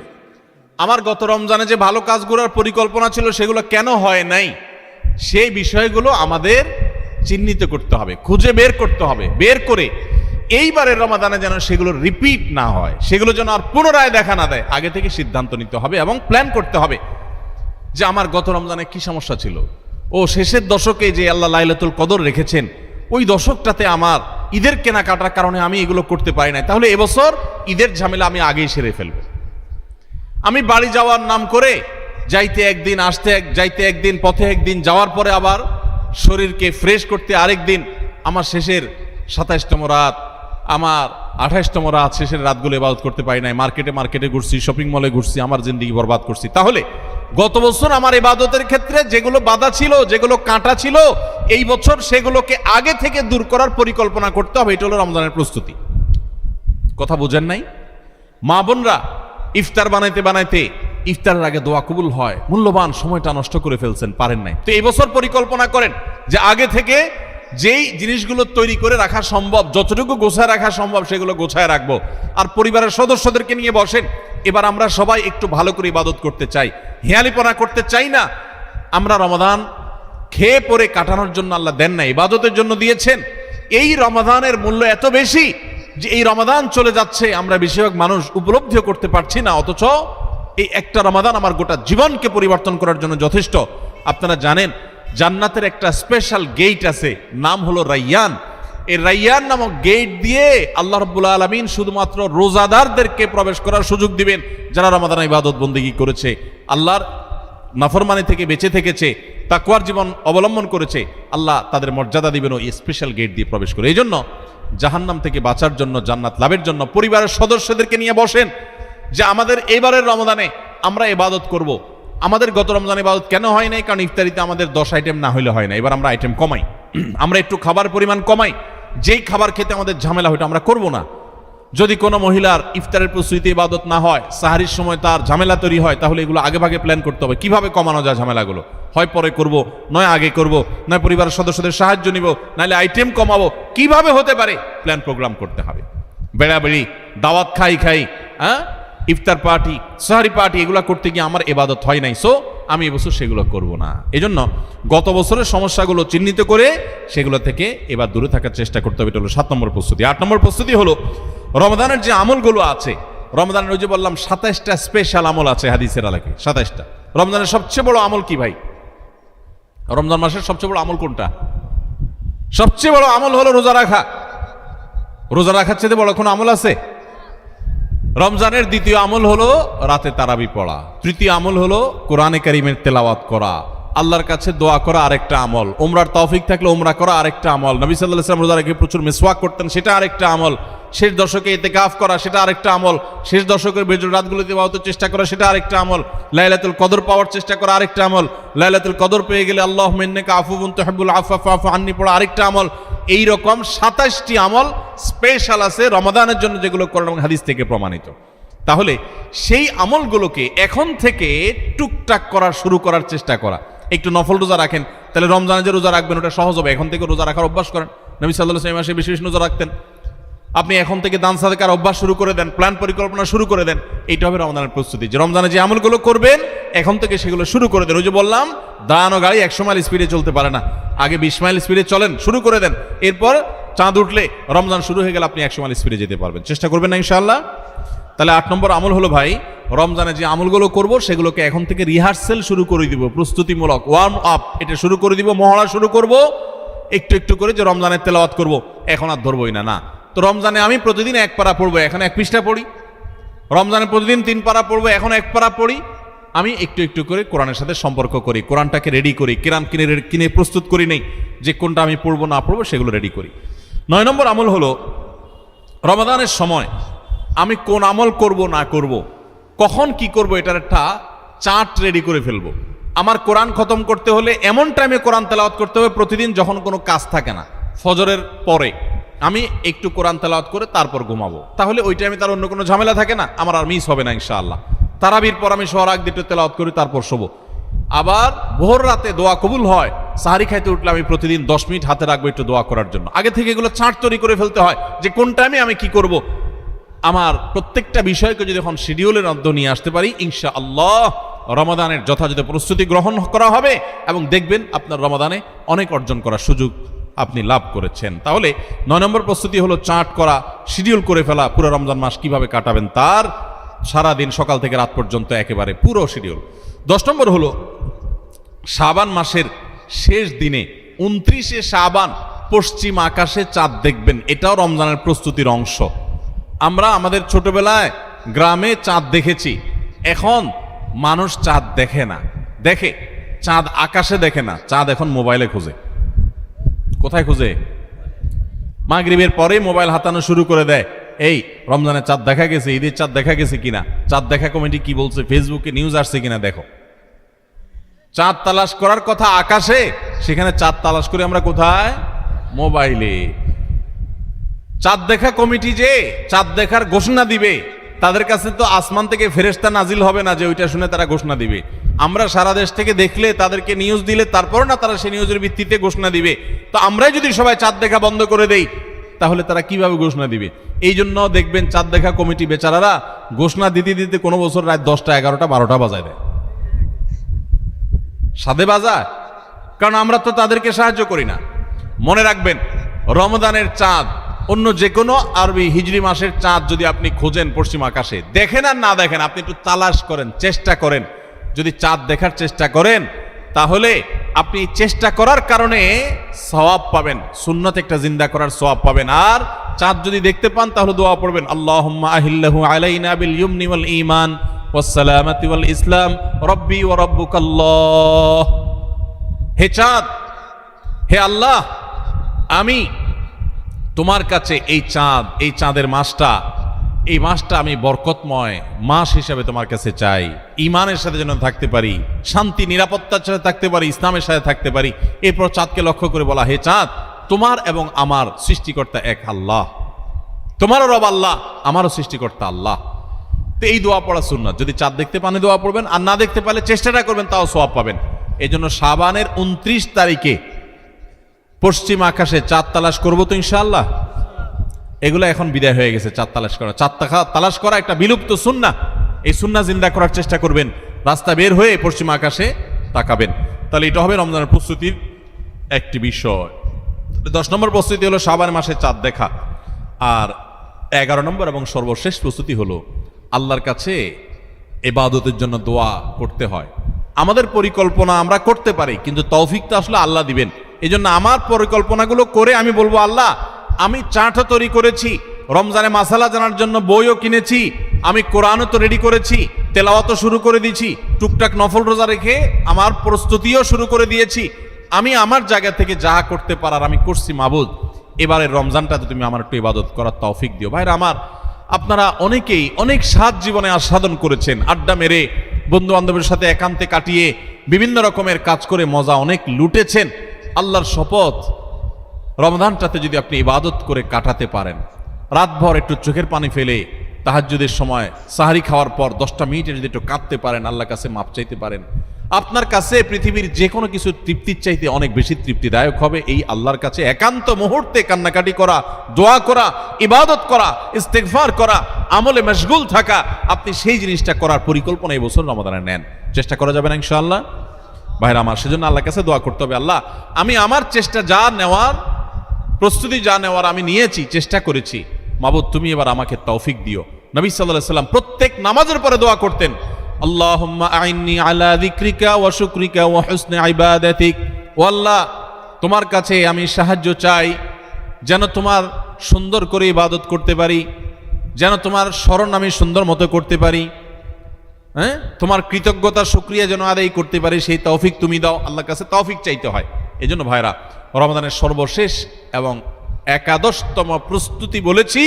আমার গত রমজানে যে ভালো কাজগুলোর পরিকল্পনা ছিল, সেগুলো কেন হয় নাই? সেই বিষয়গুলো আমাদের চিহ্নিত করতে হবে, খুঁজে বের করতে হবে, বের করে এইবারের রমাদানে যেন সেগুলো রিপিট না হয়, সেগুলো যেন আর পুনরায় দেখা না দেয়, আগে থেকে সিদ্ধান্ত নিতে হবে এবং প্ল্যান করতে হবে যে আমার গত রমজানে কি সমস্যা ছিল, ও শেষের দশকে যে আল্লাহ লাইলাতুল কদর রেখেছেন, ওই দশকটাতে আমার ঈদের কেনাকাটার কারণে আমি এগুলো করতে পারি নাই, তাহলে এবছর ঈদের ঝামেলা আমি আগেই সেরে ফেলবো। আমি বাড়ি যাওয়ার নাম করে যাইতে একদিন, আসতে যাইতে একদিন, পথে একদিন, যাওয়ার পরে আবার শরীরকে ফ্রেশ করতে আরেক দিন, আমার শেষের 27তম রাত, আমার 28তম রাত, শেষের রাতগুলো ইবাদত করতে পারি নাই, মার্কেটে ঘুরছি, শপিং মলে ঘুরছি, আমার জিন্দেগি বরবাদ করছি। তাহলে গত বছর আমার ইবাদতের ক্ষেত্রে যেগুলো বাধা ছিল, যেগুলো কাঁটা ছিল, এই বছর সেগুলোকে আগে থেকে দূর করার পরিকল্পনা করতে হবে। এটা হলো রমজানের প্রস্তুতি। কথা বুঝেন নাই? মা বোনরা ইফতার বানাইতে বানাইতে ইফতারের আগে দোয়া কবুল হয়, মূল্যবান সময়টা নষ্ট করে ফেলছেন, পারেন নাই। তো এই বছর পরিকল্পনা করেন যে আগে থেকে যেই জিনিসগুলো তৈরি করে রাখা সম্ভব, যতটুকু গোছায় রাখা সম্ভব সেগুলো গোছায় রাখবো। আর পরিবারের সদস্যদেরকে নিয়ে বসেন, এবার আমরা সবাই একটু ভালো করে ইবাদত করতে চাই, হেয়ালিপনা করতে চাই না। আমরা রমাদান খেয়ে পরে কাটানোর জন্য আল্লাহ দেন না, ইবাদতের জন্য দিয়েছেন। এই রমাদানের মূল্য এত বেশি যে এই রমাদান চলে যাচ্ছে, আমরা বেশিরভাগ মানুষ উপলব্ধিও করতে পারছি না, অথচ এই একটা রমাদান আমার গোটা জীবনকে পরিবর্তন করার জন্য যথেষ্ট। আপনারা জানেন জান্নাতের একটা স্পেশাল গেট আছে, নাম হলো রাইয়ান। এই রাইয়ান নামক গেট দিয়ে আল্লাহ রাব্বুল আলামিন শুধুমাত্র রোজাদারদেরকে প্রবেশ করার সুযোগ দিবেন, যারা রমাদান ইবাদত বন্দেগী করেছে, আল্লাহর নাফরমানি থেকে বেঁচে থেকেছে, তাকওয়ার জীবন অবলম্বন করেছে। আল্লাহ তাদের মর্যাদা দিবেন ওই স্পেশাল গেট দিয়ে প্রবেশ করে। এই জন্য জাহান্নাম থেকে বাঁচার জন্য, জান্নাত লাভের জন্য পরিবারের সদস্যদেরকে নিয়ে বসেন যে আমাদের এবারের রমাদানে আমরা ইবাদত করব। আমাদের গত রমজানে ইবাদত কেন হয় নাই? কারণ ইফতারিতে আমাদের 10 আইটেম না হইলে হয় না, এবার আমরা আইটেম কমাই। আমরা একটু খাবার পরিমাণ কমাই, যেই খাবার খেতে আমাদের ঝামেলা হইতো আমরা করব না। যদি কোনো মহিলার ইফতারের প্রস্তুতি ইবাদত না হয়, সাহারির সময় তার ঝামেলা তৈরি হয়, তাহলে এগুলো আগে ভাগে প্ল্যান করতে হবে কিভাবে কমানো যায় ঝামেলাগুলো। হয় পরে করব, নয় আগে করব, নয় পরিবারের সদস্যদের সাহায্য নিব, নাহলে আইটেম কমাবো, কিভাবে হতে পারে প্ল্যান প্রোগ্রাম করতে হবে। বেড়াবেড়ি, দাওয়াত খাই, হ্যাঁ, ইফতার পার্টি, সাহারি পার্টি, এগুলো করতে গিয়ে আমার ইবাদত হয় নাই, সো আমি এবছর সেগুলো করব না। এজন্য গত বছরের সমস্যাগুলো চিহ্নিত করে সেগুলো থেকে এবার দূরে থাকার চেষ্টা করতে হবে। এটা হলো 7 নম্বর প্রস্তুতি। 8 নম্বর প্রস্তুতি হলো রমজানের যে আমলগুলো আছে, রমজানের ওই যে বললাম 27টা স্পেশাল আমল আছে হাদিসের আলোকে, 27টা। রমজানের সবচেয়ে বড় আমল কি ভাই? রমজান মাসের সবচেয়ে বড় আমল কোনটা? সবচেয়ে বড় আমল হলো রোজা রাখা। রোজা রাখার চেয়ে বড় কোনো আমল আছে? রমজানের দ্বিতীয় আমল হলো রাতে তারাবি পড়া। তৃতীয় আমল হলো কোরআনে কারীমের তেলাওয়াত করা। আল্লাহর কাছে দোয়া করা আরেকটা আমল। উমরার তৌফিক থাকলে উমরা করা আরেকটা আমল। নবী সাল্লাল্লাহু আলাইহি ওয়াসাল্লাম রোজা রেখে প্রচুর মিসওয়াক করতেন, সেটা আরেকটা আমল। শেষ দশকে ইতিকাফ করা, সেটা আরেকটা আমল। শেষ দশকের বেজর রাতগুলোতে ইবাদতের চেষ্টা করা, সেটা আরেকটা আমল। লাইলাতুল কদর পাওয়ার চেষ্টা করা আরেকটা আমল। লাইলাতুল কদর পেয়ে গেলে আল্লাহুম্মা ইন্নাকা আফুউন তুহিব্বুল আফওয়া ফা'ফু আন্নি পড়া আরেকটা আমল। এই রকম 27টি আমল স্পেশাল আছে রমাদানের জন্য, যেগুলো কোরআন এবং হাদিস থেকে প্রমাণিত। তাহলে সেই আমলগুলোকে এখন থেকে টুকটাক করা শুরু করার চেষ্টা করা। একটু নফল রোজা রাখেন, তাহলে রমজানে যে রোজা রাখবেন ওটা সহজ হবে। এখন থেকে রোজা রাখার অভ্যাস করেন। নবী সাল্লাল্লাহু আলাইহি ওয়াসাল্লাম মাসে বেশি বেশি রোজা রাখতেন। আপনি এখন থেকে দান সাদাকার অভ্যাস শুরু করে দেন, প্ল্যান পরিকল্পনা শুরু করে দেন। এইটা হবে রমজানের প্রস্তুতি, যে রমজানে যে আমলগুলো করবেন এখন থেকে সেগুলো শুরু করে দেন। ওই যে বললাম দাঁড়ানো গাড়ি 100 মাইল স্পিডে চলতে পারে না, আগে 20 মাইল স্পিডে চলেন, শুরু করে দেন। এরপর চাঁদ উঠলে রমজান শুরু হয়ে গেলে আপনি 100 মাইল স্পিডে যেতে পারবেন। চেষ্টা করবেন না ইনশাআল্লাহ? তাহলে 8 নম্বর আমল হলো ভাই, রমজানে যে আমলগুলো করব সেগুলোকে এখন থেকে রিহার্সেল শুরু করে দিব, প্রস্তুতিমূলক ওয়ার্ম আপ এটা শুরু করে দিব, মহড়া শুরু করব একটু একটু করে, যে রমজানের তেলাওয়াত করব, এখন আর ধরবই না। না, তো রমজানে আমি প্রতিদিন 1 পারা পড়বো, এখন 1 পৃষ্ঠা পড়ি। রমজানে প্রতিদিন 3 পারা পড়বো, এখন 1 পারা পড়ি। আমি একটু একটু করে কোরআনের সাথে সম্পর্ক করি, কোরআনটাকে রেডি করি, কোরআন কিনে প্রস্তুত করি নেই যে কোনটা আমি পড়বো না পড়বো, সেগুলো রেডি করি। 9 নম্বর আমল হলো রমাদানের সময় আমি কোন আমল করব না করব, কখন কি করব, এটার একটা চার্ট রেডি করে ফেলবো। আমার কোরআন খতম করতে হলে এমন টাইমে কোরআন তেলাওয়াত করতে হবে প্রতিদিন যখন কোনো কাজ থাকে না, ফজরের পরে আমি একটু কোরআন তেলাওয়াত করে তারপর ঘুমাবো, তাহলে ওই টাইমে তার অন্য কোনো ঝামেলা থাকে না, আমার আর মিস হবে না ইনশাআল্লাহ। তারাবির পর আমি শোয়ার আগ দিয়ে তেলাওয়াত করি, তারপর শোবো। আবার ভোর রাতে দোয়া কবুল হয়, সাহারি খাইতে উঠলে আমি প্রতিদিন 10 মিনিট হাতে রাখবো একটু দোয়া করার জন্য। আগে থেকে এগুলো চার্ট তৈরি করে ফেলতে হয় যে কোন টাইমে আমি কি করব। আমার প্রত্যেকটা বিষয়কে যদি এখন শিডিউলের মধ্যে নিয়ে আসতে পারি, ইনশাআল্লাহ রমাদানের যথাযথ প্রস্তুতি গ্রহণ করা হবে এবং দেখবেন আপনার রমাদানে অনেক অর্জন করার সুযোগ আপনি লাভ করেছেন। তাহলে 9 নম্বর প্রস্তুতি হলো চার্ট করা, শিডিউল করে ফেলা, পুরো রমজান মাস কিভাবে কাটাবেন তার সারাদিন সকাল থেকে রাত পর্যন্ত একেবারে পুরো শিডিউল। 10 নম্বর হলো শাবান মাসের শেষ দিনে 29শে শাবান পশ্চিম আকাশে চাঁদ দেখবেন, এটাও রমজানের প্রস্তুতির অংশ। আমরা আমাদের ছোটবেলায় গ্রামে চাঁদ দেখেছি, এখন মানুষ চাঁদ দেখে না, দেখে চাঁদ আকাশে দেখে না, চাঁদ এখন মোবাইলে খোঁজে। কোথায় খোঁজে? মাগরিবের পরেই মোবাইল হাতানো শুরু করে দেয়, এই রমজানের চাঁদ দেখা গেছে, ঈদের চাঁদ দেখা গেছে কিনা, চাঁদ দেখা কমিটি কি বলছে, ফেসবুকে নিউজ আসছে কিনা দেখো। চাঁদ তালাশ করার কথা আকাশে, সেখানে চাঁদ তালাশ করে আমরা কোথায়? মোবাইলে। চাঁদ দেখা কমিটি যে চাঁদ দেখার ঘোষণা দিবে, তাদের কাছে তো আসমান থেকে ফেরেশতা নাজিল হবে না যে ওইটা শুনে তারা ঘোষণা দিবে। আমরা সারা দেশ থেকে দেখলে, তাদেরকে নিউজ দিলে তারপর না তারা সেই নিউজের ভিত্তিতে ঘোষণা দিবে। তো আমরাই যদি সবাই চাঁদ দেখা বন্ধ করে দেই, তাহলে তারা কিভাবে ঘোষণা দিবে? এই জন্য দেখবেন চাঁদ দেখা কমিটি বেচারারা ঘোষণা দিতে দিতে কোনো বছর রাত 10টা 11টা 12টা বাজায় দেয়। সাদে বাজায়, কারণ আমরা তো তাদেরকে সাহায্য করি না। মনে রাখবেন, রমজানের চাঁদ অন্য যে কোনো আরবি হিজরি মাসের চাঁদ যদি আপনি খোঁজেন পশ্চিম আকাশে, দেখেন আর না দেখেন, আপনি একটু তালাশ করেন, চেষ্টা করেন। যদি চাঁদ দেখার চেষ্টা করেন, তাহলে আপনি চেষ্টা করার কারণে সওয়াব পাবেন, সুন্নাত একটা জিন্দা করার সওয়াব পাবেন। আর চাঁদ যদি দেখতে পান তাহলে দোয়া পড়বেন, আল্লাহুম্মা আহিল্লাহু আলাইনা বিল ইয়ুমনি ওয়াল ঈমান ওয়াস সালামাতি ওয়াল ইসলাম রব্বি ওয়া রাব্বুকাল্লাহ। হে চাঁদ, হে আল্লাহ, আমি তোমার কাছে এই চাঁদ, এই চাঁদের মাসটা এই মাসটা আমি বরকতময় মাস হিসাবে তোমার কাছে চাই, ঈমানের সাথে যেন থাকতে পারি, শান্তি নিরাপত্তার সাথে থাকতে পারি, ইসলামের সাথে থাকতে পারি। এরপর চাঁদকে লক্ষ্য করে বলা, হে চাঁদ, তোমার এবং আমার সৃষ্টিকর্তা এক আল্লাহ, তোমারও রব আল্লাহ, আমারও সৃষ্টিকর্তা আল্লাহ। তো এই দোয়া পড়া সুন্নাত। যদি চাঁদ দেখতে পান দোয়া পড়বেন, আর না দেখতে পারলে চেষ্টাটা করবেন, তাও সওয়াব পাবেন। এই জন্য শাবানের 29 তারিখে পশ্চিম আকাশে চাঁদ তালাশ করবো তো ইনশাআল্লাহ। এগুলো এখন বিদায় হয়ে গেছে, চাঁদ তালাশ করা। চাঁদ তালাশ করা একটা বিলুপ্ত সুন্নাহ। এই সুন্নাহ জিন্দা করার চেষ্টা করবেন, রাস্তা বের হয়ে পশ্চিম আকাশে তাকাবেন। তাহলে এটা হবে রমজানের প্রস্তুতির একটি বিষয়। 10 নম্বর প্রস্তুতি হলো শাবান মাসে চাঁদ দেখা। আর 11 নম্বর এবং সর্বশেষ প্রস্তুতি হলো আল্লাহর কাছে ইবাদতের জন্য দোয়া করতে হয়। আমাদের পরিকল্পনা আমরা করতে পারি, কিন্তু তৌফিকটা আসলে আল্লাহ দিবেন। এই জন্য আমার পরিকল্পনাগুলো করে আমি বলবো, আল্লাহ আমি চাটও তৈরি করেছি, রমজানে মাসালা জানার জন্য বইও কিনেছি, আমি কোরআনও তো রেডি করেছি, তেলাওয়াতও শুরু করে দিয়েছি, টুকটাক নফল রোজা রেখে আমার প্রস্তুতিও শুরু করে দিয়েছি। আমি আমার জায়গা থেকে যা করতে পারার আমি করছি। মাবুদ, এবারের রমজানটাতে তুমি আমার একটু ইবাদত করার তৌফিক দিও। ভাইরা আমার, আপনারা অনেকেই অনেক স্বাদ জীবনে আস্বাদন করেছেন, আড্ডা মেরে বন্ধু বান্ধবের সাথে একান্তে কাটিয়ে বিভিন্ন রকমের কাজ করে মজা অনেক লুটেছেন। আল্লাহর শপথ, রমজানটাতে যদি আপনি ইবাদত করে কাটাতে পারেন, রাতভর একটু চোখের পানি ফেলে তাহাজ্জুদের সময় সাহারি খাওয়ার পর 10টা মিনিটে যদি একটু কাঁদতে পারেন, আল্লাহর কাছে মাপ চাইতে পারেন, আপনার কাছে পৃথিবীর যে কোনো কিছু তৃপ্তির চাইতে অনেক বেশি তৃপ্তিদায়ক হবে এই আল্লাহর কাছে একান্ত মুহূর্তে কান্নাকাটি করা, দোয়া করা, ইবাদত করা, ইস্তেগফার করা, আমলে মশগুল থাকা। আপনি সেই জিনিসটা করার পরিকল্পনা এই বছর রমাদানে নেন। চেষ্টা করা যাবে না ইনশাআল্লাহ? ভাইরা আমার, সেজন্য আল্লাহর কাছে দোয়া করতে হবে, আল্লাহ আমি আমার চেষ্টা যা নেওয়ার, প্রস্তুতি যা নেওয়ার আমি নিয়েছি, চেষ্টা করেছি, মাবুদ তুমি এবার আমাকে তৌফিক দিও। নবী সাল্লাল্লাহু আলাইহি সাল্লাম প্রত্যেক নামাজের পরে দোয়া করতেন, আল্লাহুম্মা আইন্নি আলা যিকরিকা ওয়া শুকরিকা ওয়া হুসনি ইবাদাতিক। ও আল্লাহ, তোমার কাছে আমি সাহায্য চাই যেন তোমার সুন্দর করে ইবাদত করতে পারি, যেন তোমার স্মরণ আমি সুন্দর মতো করতে পারি, হ্যাঁ, তোমার কৃতজ্ঞতা শুকরিয়া যেন আদায় করতে পারি, সেই তৌফিক তুমি দাও। আল্লাহর কাছে তৌফিক চাইতে হয়। এই জন্য ভাইরা, রমাদানের সর্বশেষ এবং 11তম প্রস্তুতি বলেছি,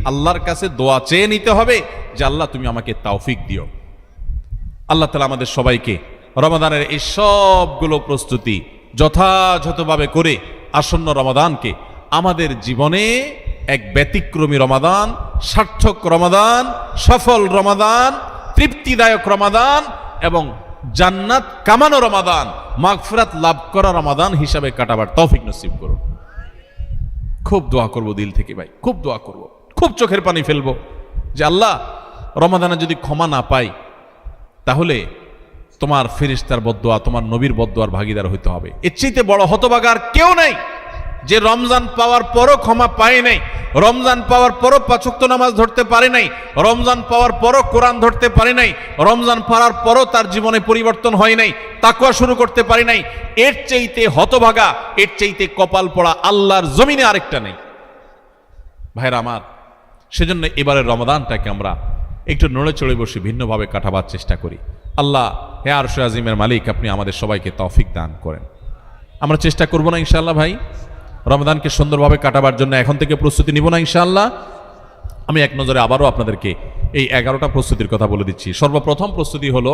আল্লাহর কাছে দোয়া চেয়ে নিতে হবে যে আল্লাহ তুমি আমাকে তৌফিক দিও। আল্লাহ তাআলা আমাদের সবাইকে রমাদানের এই সবগুলো প্রস্তুতি যথাযথভাবে করে আসন্ন রমাদানকে আমাদের জীবনে এক ব্যতিক্রমী রমাদান, সার্থক রমাদান, সফল রমাদান, তৃপ্তিদায়ক রমাদান এবং জান্নাত কামানো রমাদান, মাগফিরাত লাভ করা রমাদান হিসাবে কাটাবার তৌফিক নসিব করুন। খুব দোয়া করব দিল থেকে ভাই, খুব দোয়া করব, খুব চোখের পানি ফেলবো যে আল্লাহ রমাদানে যদি ক্ষমা না পাই তাহলে তোমার ফেরেশতার বদদোয়া, তোমার নবীর বদদোয়ার ভাগীদার হইতে হবে। এর চাইতে বড় হতভাগার কেউ নাই যে রমজান পাওয়ার পরও ক্ষমা পায় নাই, রমজান পাওয়ার পরও 5 ওয়াক্ত নামাজ ধরতে পারে নাই, রমজান পাওয়ার পরও কোরআন ধরতে পারে নাই, রমজান পাওয়ার পরও তার জীবনে পরিবর্তন হয় নাই, তাকওয়া শুরু করতে পারে নাই। এর চাইতে হতভাগা, এর চাইতে কপাল পড়া আল্লাহর জমিনে আরেকটা নেই। ভাইরা আমার, সেজন্য এবারের রমাদানটাকে আমরা একটু নড়ে চড়ে বসে ভিন্নভাবে কাটাবার চেষ্টা করি। আল্লাহ হে আরশে আজিমের মালিক, আপনি আমাদের সবাইকে তৌফিক দান করেন। আমরা চেষ্টা করব না ইনশাআল্লাহ ভাই রমাদানকে সুন্দরভাবে কাটাবার জন্য এখন থেকে প্রস্তুতি নিব না ইনশাআল্লাহ? আমি এক নজরে আবারও আপনাদেরকে এই 11টা প্রস্তুতির কথা বলে দিচ্ছি। সর্বপ্রথম প্রস্তুতি হলো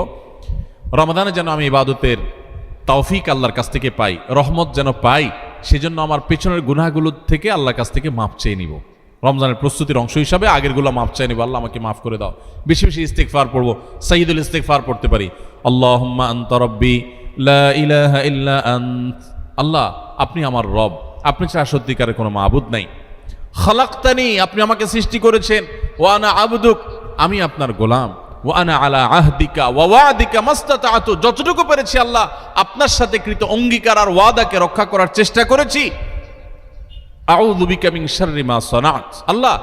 রমাদানে যেন আমি ইবাদতের তৌফিক আল্লাহর কাছ থেকে পাই, রহমত যেন পাই, সেজন্য আমার পেছনের গুনাহগুলো থেকে আল্লাহর কাছ থেকে মাপ চেয়ে নিব। রমজানের প্রস্তুতির অংশ হিসাবে আগেরগুলো মাপ চাই নিব, আল্লাহ আমাকে মাফ করে দাও। বেশি বেশি ইস্তেগফার পড়বো, সাইয়্যিদুল ইস্তেগফার পড়তে পারি, আল্লাহুম্মা আনতা রাব্বি লা ইলাহা ইল্লা আনত। আল্লাহ আপনি আমার রব, আপনি ছাড়া সত্যিকারের কোনো মাবুদ নাই। খালাকতানি, আপনি আমাকে সৃষ্টি করেছেন, ওয়া আনা আবদুক, আমি আপনার গোলাম, ওয়া আনা আলা আহদিকা ওয়া ওয়াদিকা মাস্তাতাতু, যতটুকু পেরেছি আল্লাহ আপনার সাথে কৃত অঙ্গীকার আর ওয়াদাকে রক্ষা করার চেষ্টা করেছি। আউযু বিকা মিন শাররি মা সানাত, আল্লাহ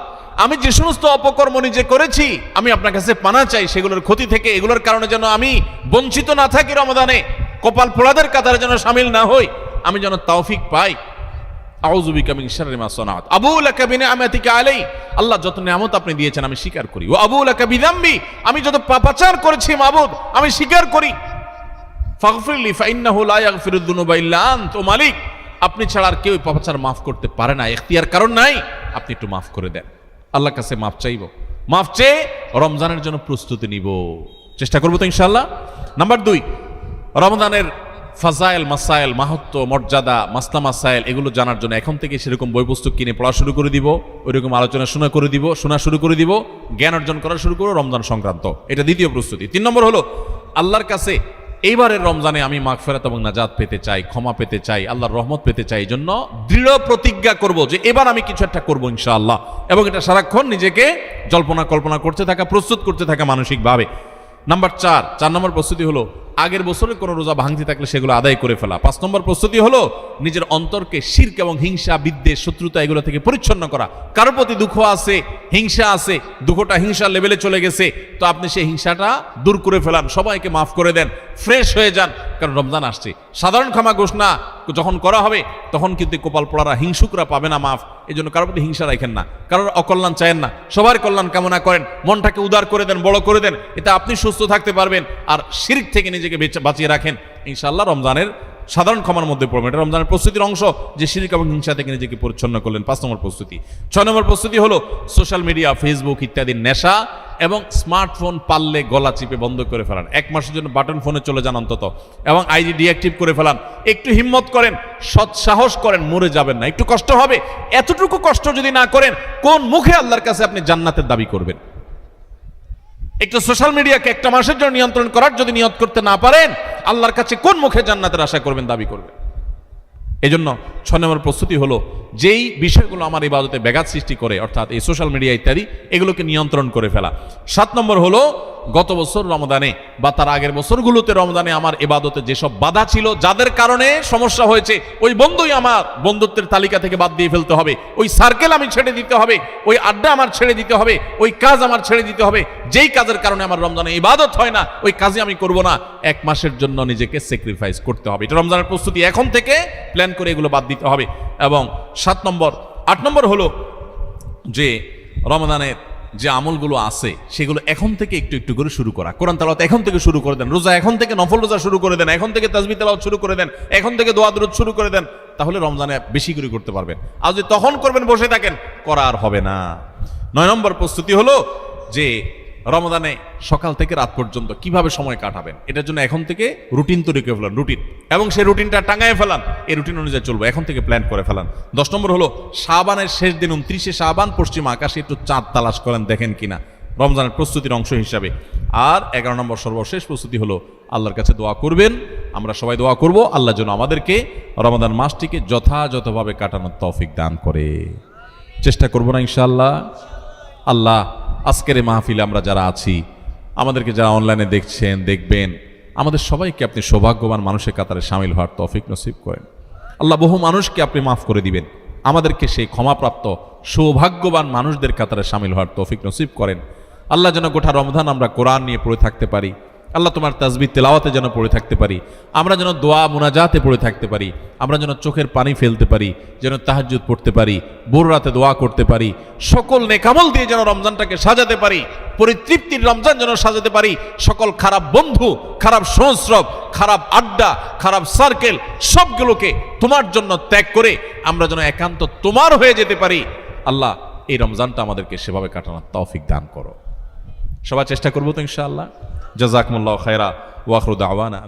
আমি যে সমস্ত অপকর্ম নিজে করেছি আমি আপনার কাছে পানা চাই সেগুলোর ক্ষতি থেকে, এগুলোর কারণে যেন আমি বঞ্চিত না থাকি, রমাদানে কপাল পোড়াদের কাতারে যেন শামিল না হই, আমি যেন তৌফিক পাই। আউযু বিকা মিন শাররি মা সানাত আবু লাকা বিনিআমাতিকা আলাই, আল্লাহ যত নিয়ামত আপনি দিয়েছেন আমি স্বীকার করি। ওয়া আবু লাকা বিযামবি, আমি যত পাপাচার করেছি মাবুদ আমি স্বীকার করি। ফাগফিরলি ফাইন্নাহু লা ইয়াগফিরুয যুনুবা ইল্লা আনত, ও মালিক আপনি ছাড়া আর কেউ পাপাচার মাফ করতে পারে না, ইখতিয়ার কারণ নাই, আপনি একটু মাফ করে দেন। আল্লাহর কাছে মাফ চাইব, মাফ চেয়ে রমজানের জন্য প্রস্তুতি নিব, চেষ্টা করবো তো ইনশাআল্লাহ। নাম্বার 2, রমজানের ফাজাইল মাসাইল, মাহাত্ম্য, মর্যাদা, মাসলা মাসাইল এগুলো জানার জন্য এখন থেকে সেরকম বই পুস্তক কিনে পড়া শুরু করে দিব, ওইরকম আলোচনা শোনা শুরু করে দিব, জ্ঞান অর্জন করা শুরু করবো রমজান সংক্রান্ত। এটা দ্বিতীয় প্রস্তুতি। 3 নম্বর হলো আল্লাহর কাছে এইবারের রমজানে আমি মাগফিরাত এবং নাজাত পেতে চাই, ক্ষমা পেতে চাই, আল্লাহর রহমত পেতে চাই। এই জন্য দৃঢ় প্রতিজ্ঞা করব যে এবার আমি কিছু একটা করবো ইনশাআল্লাহ, এবং এটা সারাক্ষণ নিজেকে কল্পনা করতে থাকা, প্রস্তুত করতে থাকা মানসিকভাবে। নাম্বার 4 নম্বর প্রস্তুতি হলো আগের বছরের কোনো রোজা ভাঙতি থাকলে সেগুলো আদায় করে ফেলা। 5 নম্বর প্রস্তুতি হলো নিজের অন্তরকে শিরক এবং হিংসা, বিদ্বেষ, শত্রুতা এগুলো থেকে পরিচ্ছন্ন করা। কারোর প্রতি দুঃখ আছে, হিংসা আছে, দুঃখটা হিংসার লেভেলে চলে গেছে, তো আপনি সেই হিংসাটা দূর করে ফেলান, সবাইকে মাফ করে দেন, ফ্রেশ হয়ে যান, কারণ রমজান আসছে। সাধারণ ক্ষমা ঘোষণা যখন করা হবে তখন কিন্তু কপাল পোড়ারা, হিংসুকরা পাবে না মাফ। এই জন্য কারোর প্রতি হিংসা রাখেন না, কারোর অকল্যাণ চায়েন না, সবার কল্যাণ কামনা করেন, মনটাকে উদার করে দেন, বড় করে দেন, এতে আপনি সুস্থ থাকতে পারবেন। আর শিরক থেকে নিজেকে বাঁচিয়ে রাখেন, ইনশাআল্লাহ রমজানের সাধারণ ক্ষমার মধ্যে পড়বেন। এটা রমজানের প্রস্তুতির অংশ যে শিরক এবং হিংসা থেকে নিজেকে পরিচ্ছন্ন করলেন। 5 নম্বর প্রস্তুতি। 6 নম্বর প্রস্তুতি হলো সোশ্যাল মিডিয়া, ফেসবুক ইত্যাদি নেশা এবং স্মার্টফোন পারলে গলা চিপে বন্ধ করে ফেলান। 1 মাসের জন্য বাটন ফোনে চলে যান অন্তত, এবং আইডি ডিঅ্যাক্টিভ করে ফেলান। একটু হিম্মত করেন, সৎ সাহস করেন, মরে যাবেন না। একটু কষ্ট হবে, এতটুকু কষ্ট যদি না করেন কোন মুখে আল্লাহর কাছে আপনি জান্নাতের দাবি করবেন? একটু সোশ্যাল মিডিয়াকে 1 মাসের জন্য নিয়ন্ত্রণ করার যদি নিয়ত করতে না পারেন, আল্লাহর কাছে কোন মুখে জান্নাতের আশা করবেন, দাবি করবেন? এই জন্য 6 নম্বর প্রস্তুতি হলো যেই বিষয়গুলো আমার ইবাদতে ব্যাঘাত সৃষ্টি করে, অর্থাৎ এই সোশ্যাল মিডিয়া ইত্যাদি, এগুলোকে নিয়ন্ত্রণ করে ফেলা। 7 নম্বর হলো গত বছর রমজানে বা তার আগের বছরগুলোতে রমজানে আমার ইবাদতে যেসব বাধা ছিল, যাদের কারণে সমস্যা হয়েছে, ওই বন্ধুই আমার বন্ধুত্বের তালিকা থেকে বাদ দিয়ে ফেলতে হবে, ওই সার্কেল আমি ছেড়ে দিতে হবে, ওই আড্ডা আমার ছেড়ে দিতে হবে, ওই কাজ আমার ছেড়ে দিতে হবে, যেই কাজের কারণে আমার রমজানে ইবাদত হয় না, ওই কাজে আমি করব না। 1 মাসের জন্য নিজেকে স্যাক্রিফাইস করতে হবে। এটা রমজানের প্রস্তুতি, এখন থেকে প্ল্যান করে এগুলো বাদ দিতে হবে। এবং 7 নম্বর 8 নম্বর হলো যে রমজানের যে আমলগুলো আছে সেগুলো এখন থেকে একটু একটু করে শুরু করা। কোরআন তেলাওয়াত এখন থেকে শুরু করে দেন, রোজা এখন থেকে, নফল রোজা শুরু করে দেন, এখন থেকে তাসবিহ তেলাওয়াত শুরু করে দেন, এখন থেকে দোয়া দুরূদ শুরু করে দেন, তাহলে রমজানে বেশি করে করতে পারবেন। আর যদি তখন করবেন বসে থাকেন, করা আর হবে না। 9 নম্বর প্রস্তুতি হলো যে রমজানে সকাল থেকে রাত পর্যন্ত কিভাবে সময় কাটাবেন, এটার জন্য এখন থেকে রুটিন তৈরি করে ফেলান, রুটিন, এবং সেই রুটিনটা টাঙায় ফেলান, এই রুটিন অনুযায়ী চলবো, এখন থেকে প্ল্যান করে ফেলান। 10 নম্বর হলো শাবানের শেষ দিন 29শে শাবান পশ্চিম আকাশে একটু চাঁদ তালাশ করেন, দেখেন কিনা, রমজানের প্রস্তুতির অংশ হিসাবে। আর 11 নম্বর সর্বশেষ প্রস্তুতি হলো আল্লাহর কাছে দোয়া করবেন, আমরা সবাই দোয়া করব আল্লাহ যেন আমাদেরকে রমাদান মাসটিকে যথাযথভাবে কাটানোর তৌফিক দান করে। চেষ্টা করবো না ইনশাআল্লাহ? আল্লাহ আজকের এই মাহফিলে আমরা যারা আছি, আমাদেরকে যারা অনলাইনে দেখছেন, দেখবেন, আমাদের সবাইকে আপনি সৌভাগ্যবান মানুষের কাতারে শামিল হওয়ার তৌফিক নসিব করেন। আল্লাহ বহু মানুষকে আপনি মাফ করে দিবেন, আমাদেরকে সেই ক্ষমাপ্রাপ্ত সৌভাগ্যবান মানুষদের কাতারে শামিল হওয়ার তৌফিক নসিব করেন। আল্লাহ যেন গোটা রমজান আমরা কোরআন নিয়ে পড়ে থাকতে পারি, আল্লাহ তোমার তাসবিহ তেলাওয়াতে যেন পড়ে থাকতে পারি, আমরা যেন দোয়া মুনাজাতে পড়ে থাকতে পারি, আমরা যেন চোখের পানি ফেলতে পারি, যেন তাহাজ্জুদ পড়তে পারি, ভোর রাতে দোয়া করতে পারি, সকল নেকামল দিয়ে যেন রমজানটাকে সাজাতে পারি, পরিতৃপ্তির রমজান যেন সাজাতে পারি, সকল খারাপ বন্ধু, খারাপ সংস্রব, খারাপ আড্ডা, খারাপ সার্কেল সবগুলোকে তোমার জন্য ত্যাগ করে আমরা যেন একান্ত তোমার হয়ে যেতে পারি। আল্লাহ এই রমজানটা আমাদেরকে সেভাবে কাটানোর তৌফিক দান করো। সবাই চেষ্টা করবো তো ইনশাআল্লাহ। জাযাকুমুল্লাহু খায়রা ওয়া আখিরু দাওয়ানা।